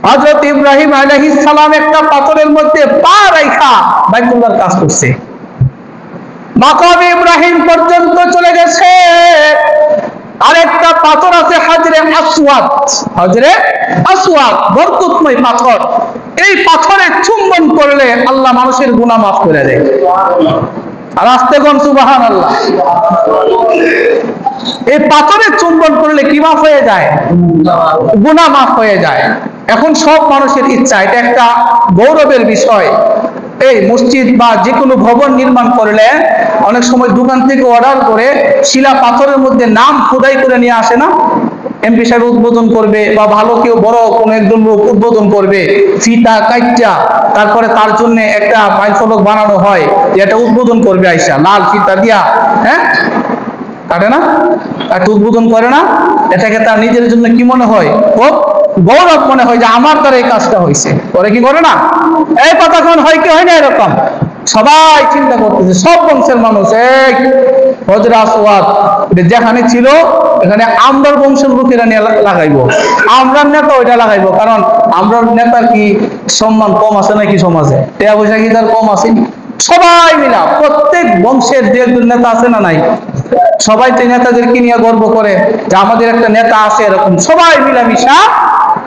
হযরত ইব্রাহিম আলাইহিস সালাম একটা পাথরের মধ্যে পা রাখা বাইতুল্লাহর কাজ করছে। মাকামে ইব্রাহিম পর্যন্ত চলে গেছে। আরেকটা পাথর আছে হাজরে আসওয়াদ। হাজরে আসওয়াদ বরকতময় পাথর। এই পাথরে চুম্বন করলে আল্লাহ মানুষের গুনাহ মাফ করে দেয়। আর আস্তে কোন সুবহানাল্লাহ। এই পাথরে চুম্বন করলে কি মাফ হয়ে যায়? গুনাহ মাফ হয়ে যায়। এখন সব মানুষের ইচ্ছা, এটা একটা গৌরবের বিষয়। এই মসজিদ বা যে কোনো ভবন নির্মাণ করলে অনেক সময় দোকান থেকে অর্ডার করে শিলা পাথরের মধ্যে নাম খোদাই করে নিয়ে আসে না? এমপি সাহেব উদ্বোধন করবে বা ভালো কেউ বড় কোন একজন লোক উদ্বোধন করবে, ফিতা কাইটা তারপরে তার জন্য একটা মাইল ফলক বানানো হয়, এটা উদ্বোধন করবে আইসা লাল ফিতা দিয়া, হ্যাঁ কাটে না, একটা উদ্বোধন করে না, এটাকে তার নিজের জন্য কি মনে হয়, খুব গৌরব মনে হয় যে আমার দ্বারা এই কাজটা হয়েছে, করে কি করে না? এই কথা কোন হয় কি হয় না এরকম? সবাই চিন্তা করতেছে, সব বংশের মানুষ এক হযরত আসওয়াদ যেখানে ছিল এখানে আমরার বংশের লোকেরা নিয়ে লাগাইবো, আমরার নেতা ওইটা লাগাইবো, কারণ আমরার নেতার কি সম্মান কম আছে নাকি সমাজে? টাকা পয়সা কি তার কম আছে? সবাই মিলা প্রত্যেক বংশের যে একজন নেতা আছে না নাই, সবাই তো নেতাদেরকে নিয়ে গর্ব করে যে আমাদের একটা নেতা আছে, এরকম সবাই মিলামিশা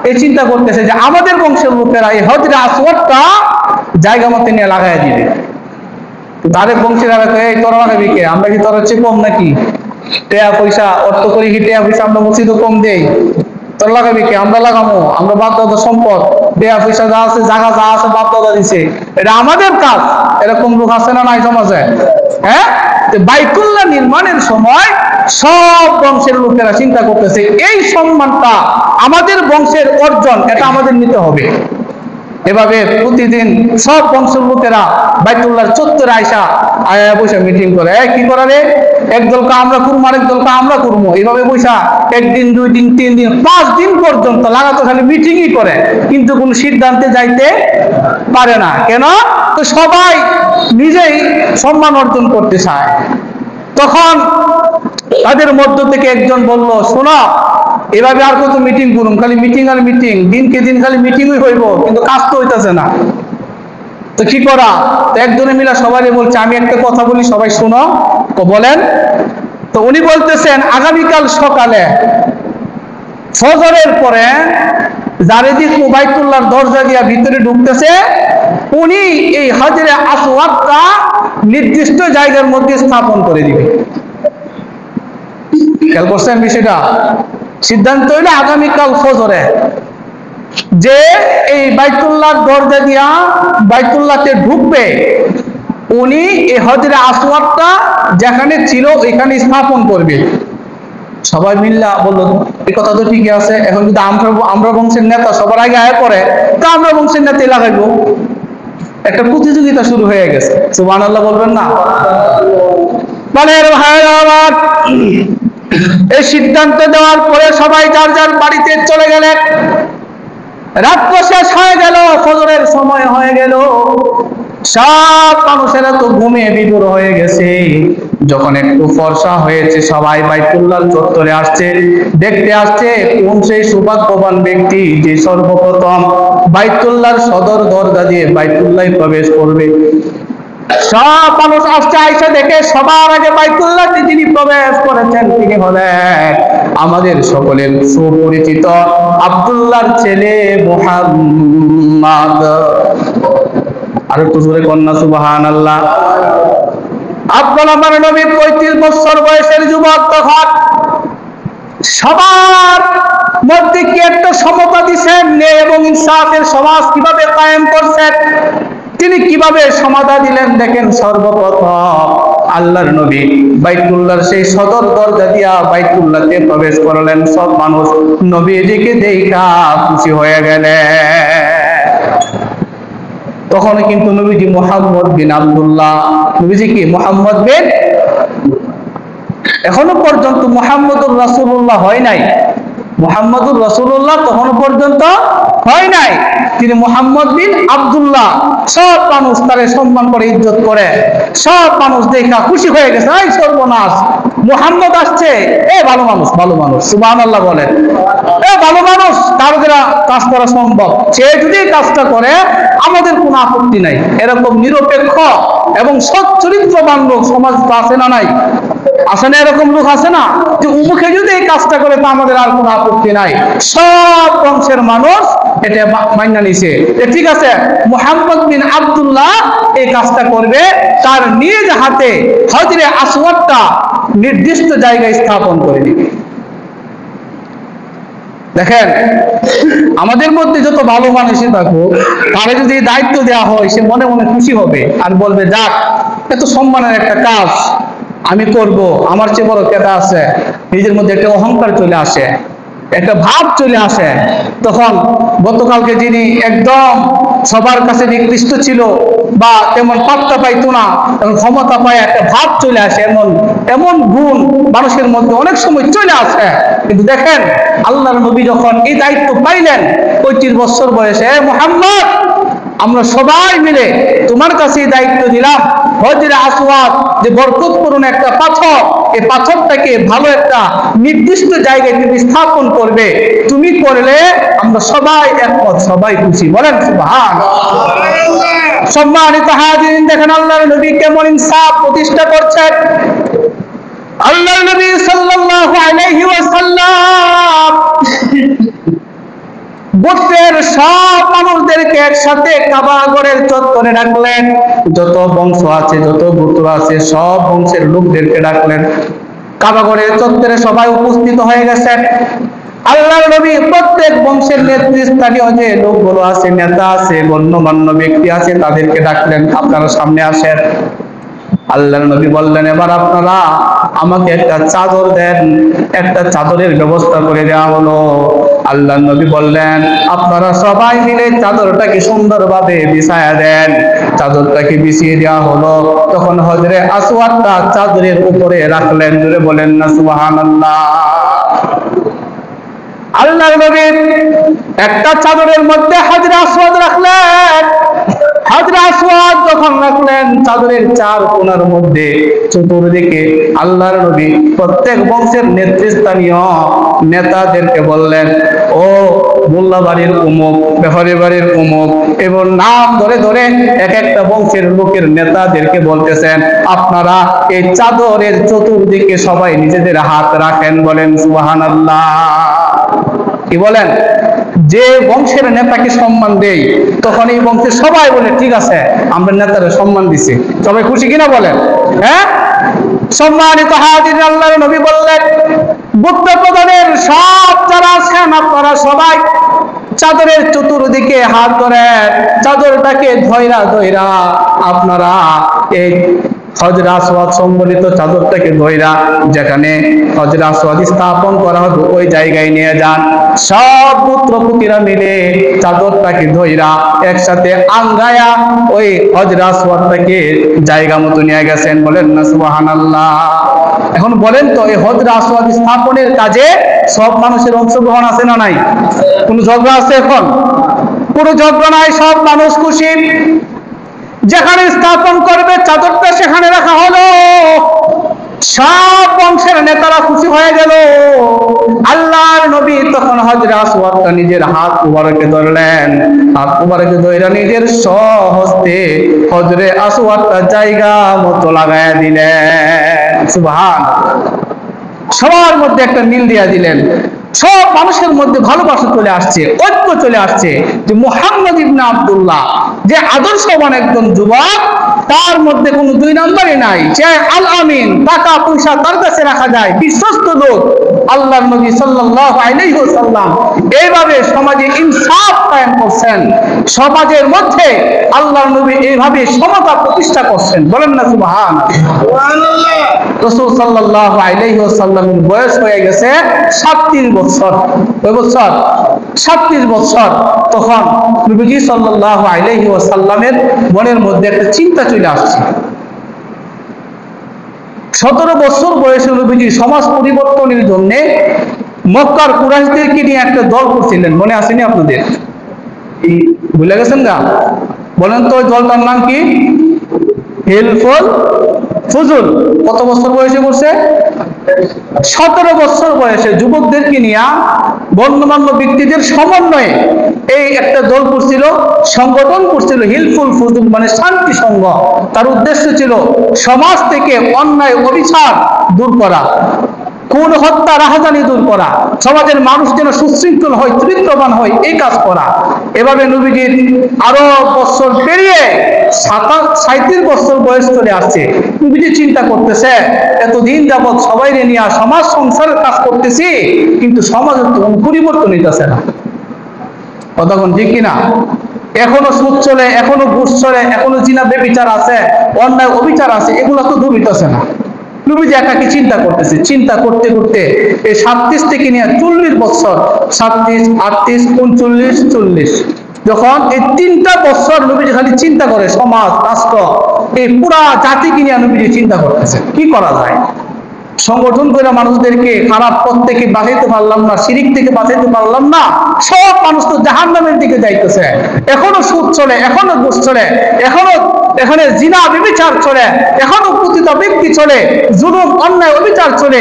এই চিন্তা করতেছে যে আমাদের বংশের লোকেরা এই হযরত আসওয়াদটা জায়গা মতো নিয়ে লাগাই দিবে। তাদের বংশের এই তোরা লাগাবি কে, আমরা কি তোর হচ্ছে কম নাকি? টাকা পয়সা অর্থ করি কি টাকা পয়সা আমরা মসজিদও কম দেই, তোর লাগাবি কে? আমরা লাগাবো, আমরা বাপ দাদা সম্পদ, টাকা পয়সা যা আছে জায়গা যা আছে বাপ দাদা দিছে, এটা আমাদের কাজ, এরকম লোক আছে না নাই সমাজে? হ্যাঁ, বাইতুল্লাহ নির্মাণের সময় সব বংশের লোকেরা চিন্তা করতেছে এই সম্মানটা আমাদের বংশের অর্জন, এটা আমাদের নিতে হবে। এভাবে প্রতিদিন সব বংশের লোকেরা বাইতুল্লাহর চত্বরে আয়সা আয়া বসে মিটিং করে, কি করারে একদলকে আমরা করবো আরেক দলকে আমরা করবো, এইভাবে বসা একদিন 2 দিন 3 দিন 5 দিন পর্যন্ত লাগাতার খালি মিটিংই করে, কিন্তু কোনো সিদ্ধান্তে যাইতে পারে না। কেন? তো সবাই নিজেই সম্মান অর্জন করতে চায়। তখন তাদের মধ্য থেকে একজন বলল, শোনো এভাবে আর কত মিটিং করুন, খালি মিটিং আর মিটিং, দিনকে দিন খালি মিটিংই হইব, কিন্তু কাজ তো হইতেছে না, তো কি করা? তো একজনে মিলা সবাই বলছে, আমি একটা কথা বলি সবাই শোনো। তো বলেন। তো উনি বলতেছেন, আগামীকাল সকালে ফজরের পরে যারেদিক বাইতুল্লাহর দরজা দিয়া ভিতরে ঢুকতেছে, উনি এই হযরত আসওয়াদটা নির্দিষ্ট জায়গার মধ্যে স্থাপন করে দিবে। খেয়াল করছেন বিষয়টা? সিদ্ধান্ত হইলো আগামীকাল ফজরে যে এই বাইতুল্লাহর দরজা দিয়া বাইতুল্লাহতে ঢুকবে, উনি এই হযরত আসওয়াদটা যেখানে ছিল এখানে স্থাপন করবে। সবাই মিল্লা বললো, এই কথা তো ঠিকই আছে, এখন যদি আমরা বংশের নেতা সবার আগে আয় পড়ে, তা আমরা বংশের নেতাই লাগাইবো। একটা প্রতিযোগিতা শুরু হয়ে গেছে, সুবহানাল্লাহ বলবেন না? মানে ভাইরা, এই সিদ্ধান্ত দেওয়ার পরে সবাই যার যার বাড়িতে চলে গেলেন। রাত্র শেষ হয়ে গেল, ফজরের সময় হয়ে গেল, সব মানুষেরা তো ঘুমিয়ে বিভোর হয়ে গেছে। যখন একটু ফর্সা হয়েছে, সবাই বাইতুল্লাহর চত্বরে আসছে, দেখতে আসছে কোন সেই সৌভাগ্যবান ব্যক্তি যে সর্বপ্রথম বাইতুল্লাহর সদর দরজা দিয়ে বাইতুল্লাহে প্রবেশ করবে। সব মানুষ আসছে, আইসা দেখে সবার আগে বাইতুল্লাহতে যিনি প্রবেশ করেছেন তিনি হলেন আমাদের সকলের সুপরিচিত আব্দুল্লাহর ছেলে মুহাম্মদ। আর একটু জোরে কন্যা সুবহানাল্লাহ। আমার নবী 35 বছর বয়সের যুবক, তখন সবার মধ্যে কি একটা সমতা দিচ্ছেন, ন্যায় এবং ইনসাফের সমাজ কিভাবে কায়েম করছেন, তিনি কিভাবে সমাধা দিলেন। দেখেন, সর্বপ্রথম আল্লাহর নবী বাইতুল্লাহর সেই সদর দরজা দিয়া বাইতুল্লাহতে প্রবেশ করলেন। সব মানুষ নবীজিকে দেখা খুশি হয়ে গেলেন। তখন কিন্তু নবীজি মুহাম্মদ বিন আব্দুল্লাহ, নবীজি কি মুহাম্মদ বিন, এখনো পর্যন্ত মুহাম্মদুর রাসূলুল্লাহ হয় নাই। মুহাম্মদুর রাসূলুল্লাহ তখন পর্যন্ত হয় নাই, তিনি মুহাম্মদ বিন আব্দুল্লাহ। সব মানুষ তারে সম্মান করে, ইজ্জত করে, সব মানুষ দেখা খুশি হয়ে গেছে। এই সর্বনাশ, মুহাম্মদ আসছে, এ ভালো মানুষ, ভালো মানুষ, সুবহানাল্লাহ বলেন। এ ভালো মানুষ, তার দ্বারা কাজ করা সম্ভব, সে যদি কাজটা করে আমাদের কোনো আপত্তি নাই। এরকম নিরপেক্ষ এবং সৎ চরিত্রবান লোক সমাজ আছে না নাই? আছে না? এরকম লোক আছে না যে উমুকে যদি এই কাজটা করে তা আমাদের আর কোনো আপত্তি নাই। সব বংশের মানুষ এটা মাইনা নিছে, ঠিক আছে মুহাম্মদ বিন আব্দুল্লাহ এই কাজটা করবে, তার নিজ হাতে হযরত আসওয়াদটা নির্দিষ্ট জায়গায় স্থাপন করে দিবে। দেখেন, আমাদের মধ্যে যত ভালো মানুষই থাকুক, তাহলে যদি দায়িত্ব দেওয়া হয় সে মনে মনে খুশি হবে আর বলবে, যাক এত সম্মানের একটা কাজ আমি করব, আমার চেয়ে বড় কেতা আছে, নিজের মধ্যে একটা অহংকার চলে আসে। একটা ভাব চলে আসে। তখন গতকালকে যিনি একদম সবার কাছে নিকৃষ্ট ছিল বা তেমন পাত্তা পাইতো না, তখন ক্ষমতা পায় একটা ভাব চলে আসে। এমন এমন গুণ মানুষের মধ্যে অনেক সময় চলে আসে। কিন্তু দেখেন আল্লাহর নবী যখন এই দায়িত্ব পাইলেন 25 বছর বয়সে, মুহাম্মদ আমরা সবাই মিলে তোমার কাছে দায়িত্ব দিলাম, হজরে আসওয়াদ যে বরকতপূর্ণ একটা পাথর, এই পাথরটাকে ভালো একটা নির্দিষ্ট জায়গায় তুমি স্থাপন করবে, তুমি করলে আমরা সবাই একমত, সবাই খুশি। বলেন সুবহানাল্লাহ। সম্মানিত হাজিরিন, দেখেন আল্লাহর নবী কেমন ইনসাফ প্রতিষ্ঠা করছেন। আল্লাহর নবী সাল্লাল্লাহু আলাইহি ওয়াসাল্লাম গোত্রের সব মানুষদেরকে একসাথে কাবা ঘরের চত্বরে ডাকলেন। যত বংশ আছে, যত গোত্র আছে, সব বংশের লোকদেরকে ডাকলেন। কাবা ঘরের চত্বরে সবাই উপস্থিত হয়ে গেছেন। আল্লাহর নবী প্রত্যেক বংশের নেতৃস্থানীয় যে লোকগুলো আছে, নেতা আছে, গণ্যমান্য ব্যক্তি আছে, তাদেরকে ডাকলেন, আপনারা সামনে আসেন। আল্লাহর নবী বললেন, এবার আপনারা আমাকে একটা চাদর দেন। একটা চাদরের ব্যবস্থা করে দেওয়া হলো। আল্লাহর নবী বললেন, আপনারা সবাই মিলে চাদরটাকে সুন্দরভাবে বিছায়া দেন। চাদরটাকে বিছিয়ে দেওয়া হলো। তখন হজরে আসওয়াদটা চাদরের উপরে রাখলেন। জোরে বলেন না সুবহানাল্লাহ। আল্লাহর নবী একটা চাদরের মধ্যে হজরে আসওয়াদ রাখলেন। হজরে আসওয়াদ যখন রাখলেন, চাদরের চার কোণার মধ্যে চতুর্দিকে আল্লাহর নবী প্রত্যেক বংশের নেতৃস্থানীয় নেতাদেরকে বললেন, ও মোল্লা বাড়ির অমুক, ব্যাপারী বাড়ির অমুক, এবং নাম ধরে ধরে এক একটা বংশের লোকের নেতাদেরকে বলতেছেন, আপনারা এই চাদরের চতুর্দিকে সবাই নিজেদের হাত রাখেন। বলেন সুবহানাল্লাহ। কি বলেন? যে বংশের নেতাকে সম্মান দেই, তখন এই বংশের সবাই বলে, ঠিক আছে, আমরা নেতারে সম্মান দিছি। সবাই খুশি কিনা বলেন? হ্যাঁ। সম্মানিত হাজিরিন, আল্লাহর নবী বললেন, গোত্র প্রধানের সব যারা আছেন, আপনারা সবাই চাদরের চতুর্দিকে হাত ধরে চাদরটাকে ধইরা ধইরা আপনারা এই হজরে আসওয়াদ সম্বলিত চাদরটাকে ধইরা যেখানে হজরে আসওয়াদ স্থাপন করা হবে ওই জায়গায় নিয়ে যান। সব পুত্রপুতিরা মিলে চাদরটাকে ধইরা একসাথে আঙ্গায়া ওই হজরে আসওয়াদটাকে জায়গা মতো নিয়ে গেছেন। বলেন না সুবহানাল্লাহ। এখন বলেন তো, এই হজরে আসওয়াদ স্থাপনের কাজে সব মানুষের অংশগ্রহণ আছে না নাই? কোনো ঝগড়া আছে এখন? কোনো ঝগড়া নাই, সব মানুষ খুশি। যেখানে স্থাপন করবে চাদরটা সেখানে রাখা হলো। সব বংশের নেতারা খুশি হয়ে গেল। আল্লাহর নবী তখন হজরে আসওয়াদটা নিজের হাত মুবারকে ধরলেন। হাত মুবারকে ধরে নিজের স্বহস্তে হজরে আসওয়াদটা জায়গা মতো লাগায়া দিলেন। সুবহানাল্লাহ। সবার মধ্যে একটা মিল দিয়া দিলেন। সব মানুষের মধ্যে ভালোবাসা চলে আসছে, ঐক্য চলে আসছে। যে মুহাম্মদ ইবনে আব্দুল্লাহ যে আদর্শবান একজন যুবক, তার মধ্যে কোনো দুই নম্বরই নাই। যে আল আমিন, টাকা পয়সা তার কাছে রাখা যায়, বিশ্বস্ত লোক। আল্লাহর নবী সাল্লাল্লাহু আলাইহি ওয়াসাল্লাম এইভাবে সমাজে ইনসাফ কায়েম করছেন। সমাজের মধ্যে আল্লাহর নবী এইভাবে সমতা প্রতিষ্ঠা করছেন। বলেন না সুবহানাল্লাহ। রাসূল সাল্লাল্লাহু আলাইহি ওয়াসাল্লামের বয়স হয়ে গেছে 37 বছর। কয় বছর? 37 বছর। তখন নবীজি সাল্লাল্লাহু আলাইহি ওয়াসাল্লামের মনের মধ্যে একটা চিন্তা চলে আসছে। 17 বছর বয়সে নবীজি সমাজ পরিবর্তনের জন্য মক্কার কুরাইশদেরকে নিয়ে একটা দল করছিলেন। মনে আসেনি আপনাদের? ভুলে গেছেন গা? বলেন তো ওই দলটার নাম কি? হিলফুল ফুজুল। কত বছর বয়সে করছে? 17 বছর বয়সে যুবকদেরকে নিয়ে গণ্যমান্য ব্যক্তিদের সমন্বয়ে এই একটা দল করছিল, সংগঠন করছিল হিলফুল ফুজুল, মানে শান্তি সংঘ। তার উদ্দেশ্য ছিল সমাজ থেকে অন্যায় অবিচার দূর করা, খুন হত্যা রাহাজানি দূর করা, সমাজের মানুষ যেন সুশৃঙ্খল হয়, চরিত্রবান হয়, এই কাজ করা। এভাবে নবীজির আরো বছর পেরিয়ে 37 বছর বয়স চলে আসছে। নবীজি চিন্তা করতেছে, এতদিন যাবৎ সবাই নিয়ে সমাজ সংসারের কাজ করতেছি, কিন্তু সমাজের তো পরিবর্তন হইতেছে না। কতক্ষণ ঠিক কিনা? এখনো সুদ চলে, এখনো ঘুষ চলে, এখনো জিনা বেবিচার আছে, অন্যায় অবিচার আছে, এগুলো তো দূর হইতেছে না। নবীজি একাকি চিন্তা করতেছে, চিন্তা করতে করতে এই 37 থেকে নিয়ে 40 বছর, 37, 38, 39, 40, যখন এই 3টা বছর নবীজি খালি চিন্তা করে সমাজ, রাষ্ট্র, এই পুরা জাতিকে নিয়ে নবীজি চিন্তা করতেছে কি করা যায়। সংগঠন করে মানুষদেরকে খারাপ পথ থেকে বাঁচাইতে পারলাম না, শিরিক থেকে বাঁচাইতে পারলাম না, সব মানুষ তো জাহান্নামের দিকে যাইতেছে। এখনো সুদ চলে, এখনো ঘুষ চলে, এখনো এখানে জিনা ব্যভিচার চলে, এখনো পতিত ব্যক্তি চলে, জুলুম অন্যায় অবিচার চলে।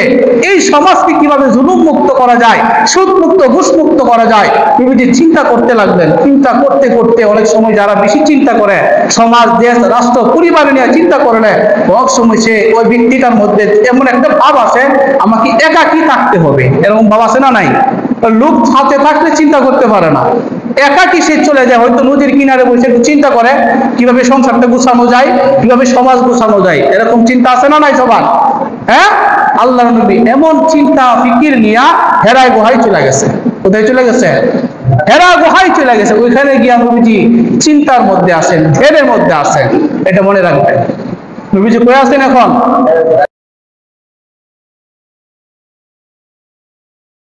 এই সমাজকে কিভাবে জুলুম মুক্ত করা যায়, সুদ মুক্ত, ঘুষ মুক্ত করা যায়, নবীজি চিন্তা করতে লাগলেন। চিন্তা করতে করতে অনেক সময় যারা বেশি চিন্তা করে, সমাজ, দেশ, রাষ্ট্র, পরিবার নিয়ে চিন্তা করলে অনেক সময় সে ওই ব্যক্তিটার মধ্যে এমন একটা ভাব আসে, আমাকে একাকী থাকতে হবে, এরকম ভাব আছে না নাই? লোক সাথে থাকলে চিন্তা করতে পারে না, একাকী সে চলে যায়, হয়তো নদীর কিনারে বসে একটু চিন্তা করে কিভাবে সংসারটা গুছানো যায়, কিভাবে সমাজ গুছানো যায়, এরকম চিন্তা আছে না নাই সবার? হ্যাঁ, আল্লাহর নবী এমন চিন্তা ফিকির নিয়ে হেরায় গুহায় চলে গেছে। কোথায় চলে গেছে? হেরা গুহায় চলে গেছে। ওইখানে গিয়া নবীজি চিন্তার মধ্যে আছেন, ধ্যানের মধ্যে আছেন, এটা মনে রাখবেন। নবীজি কই আছেন এখন?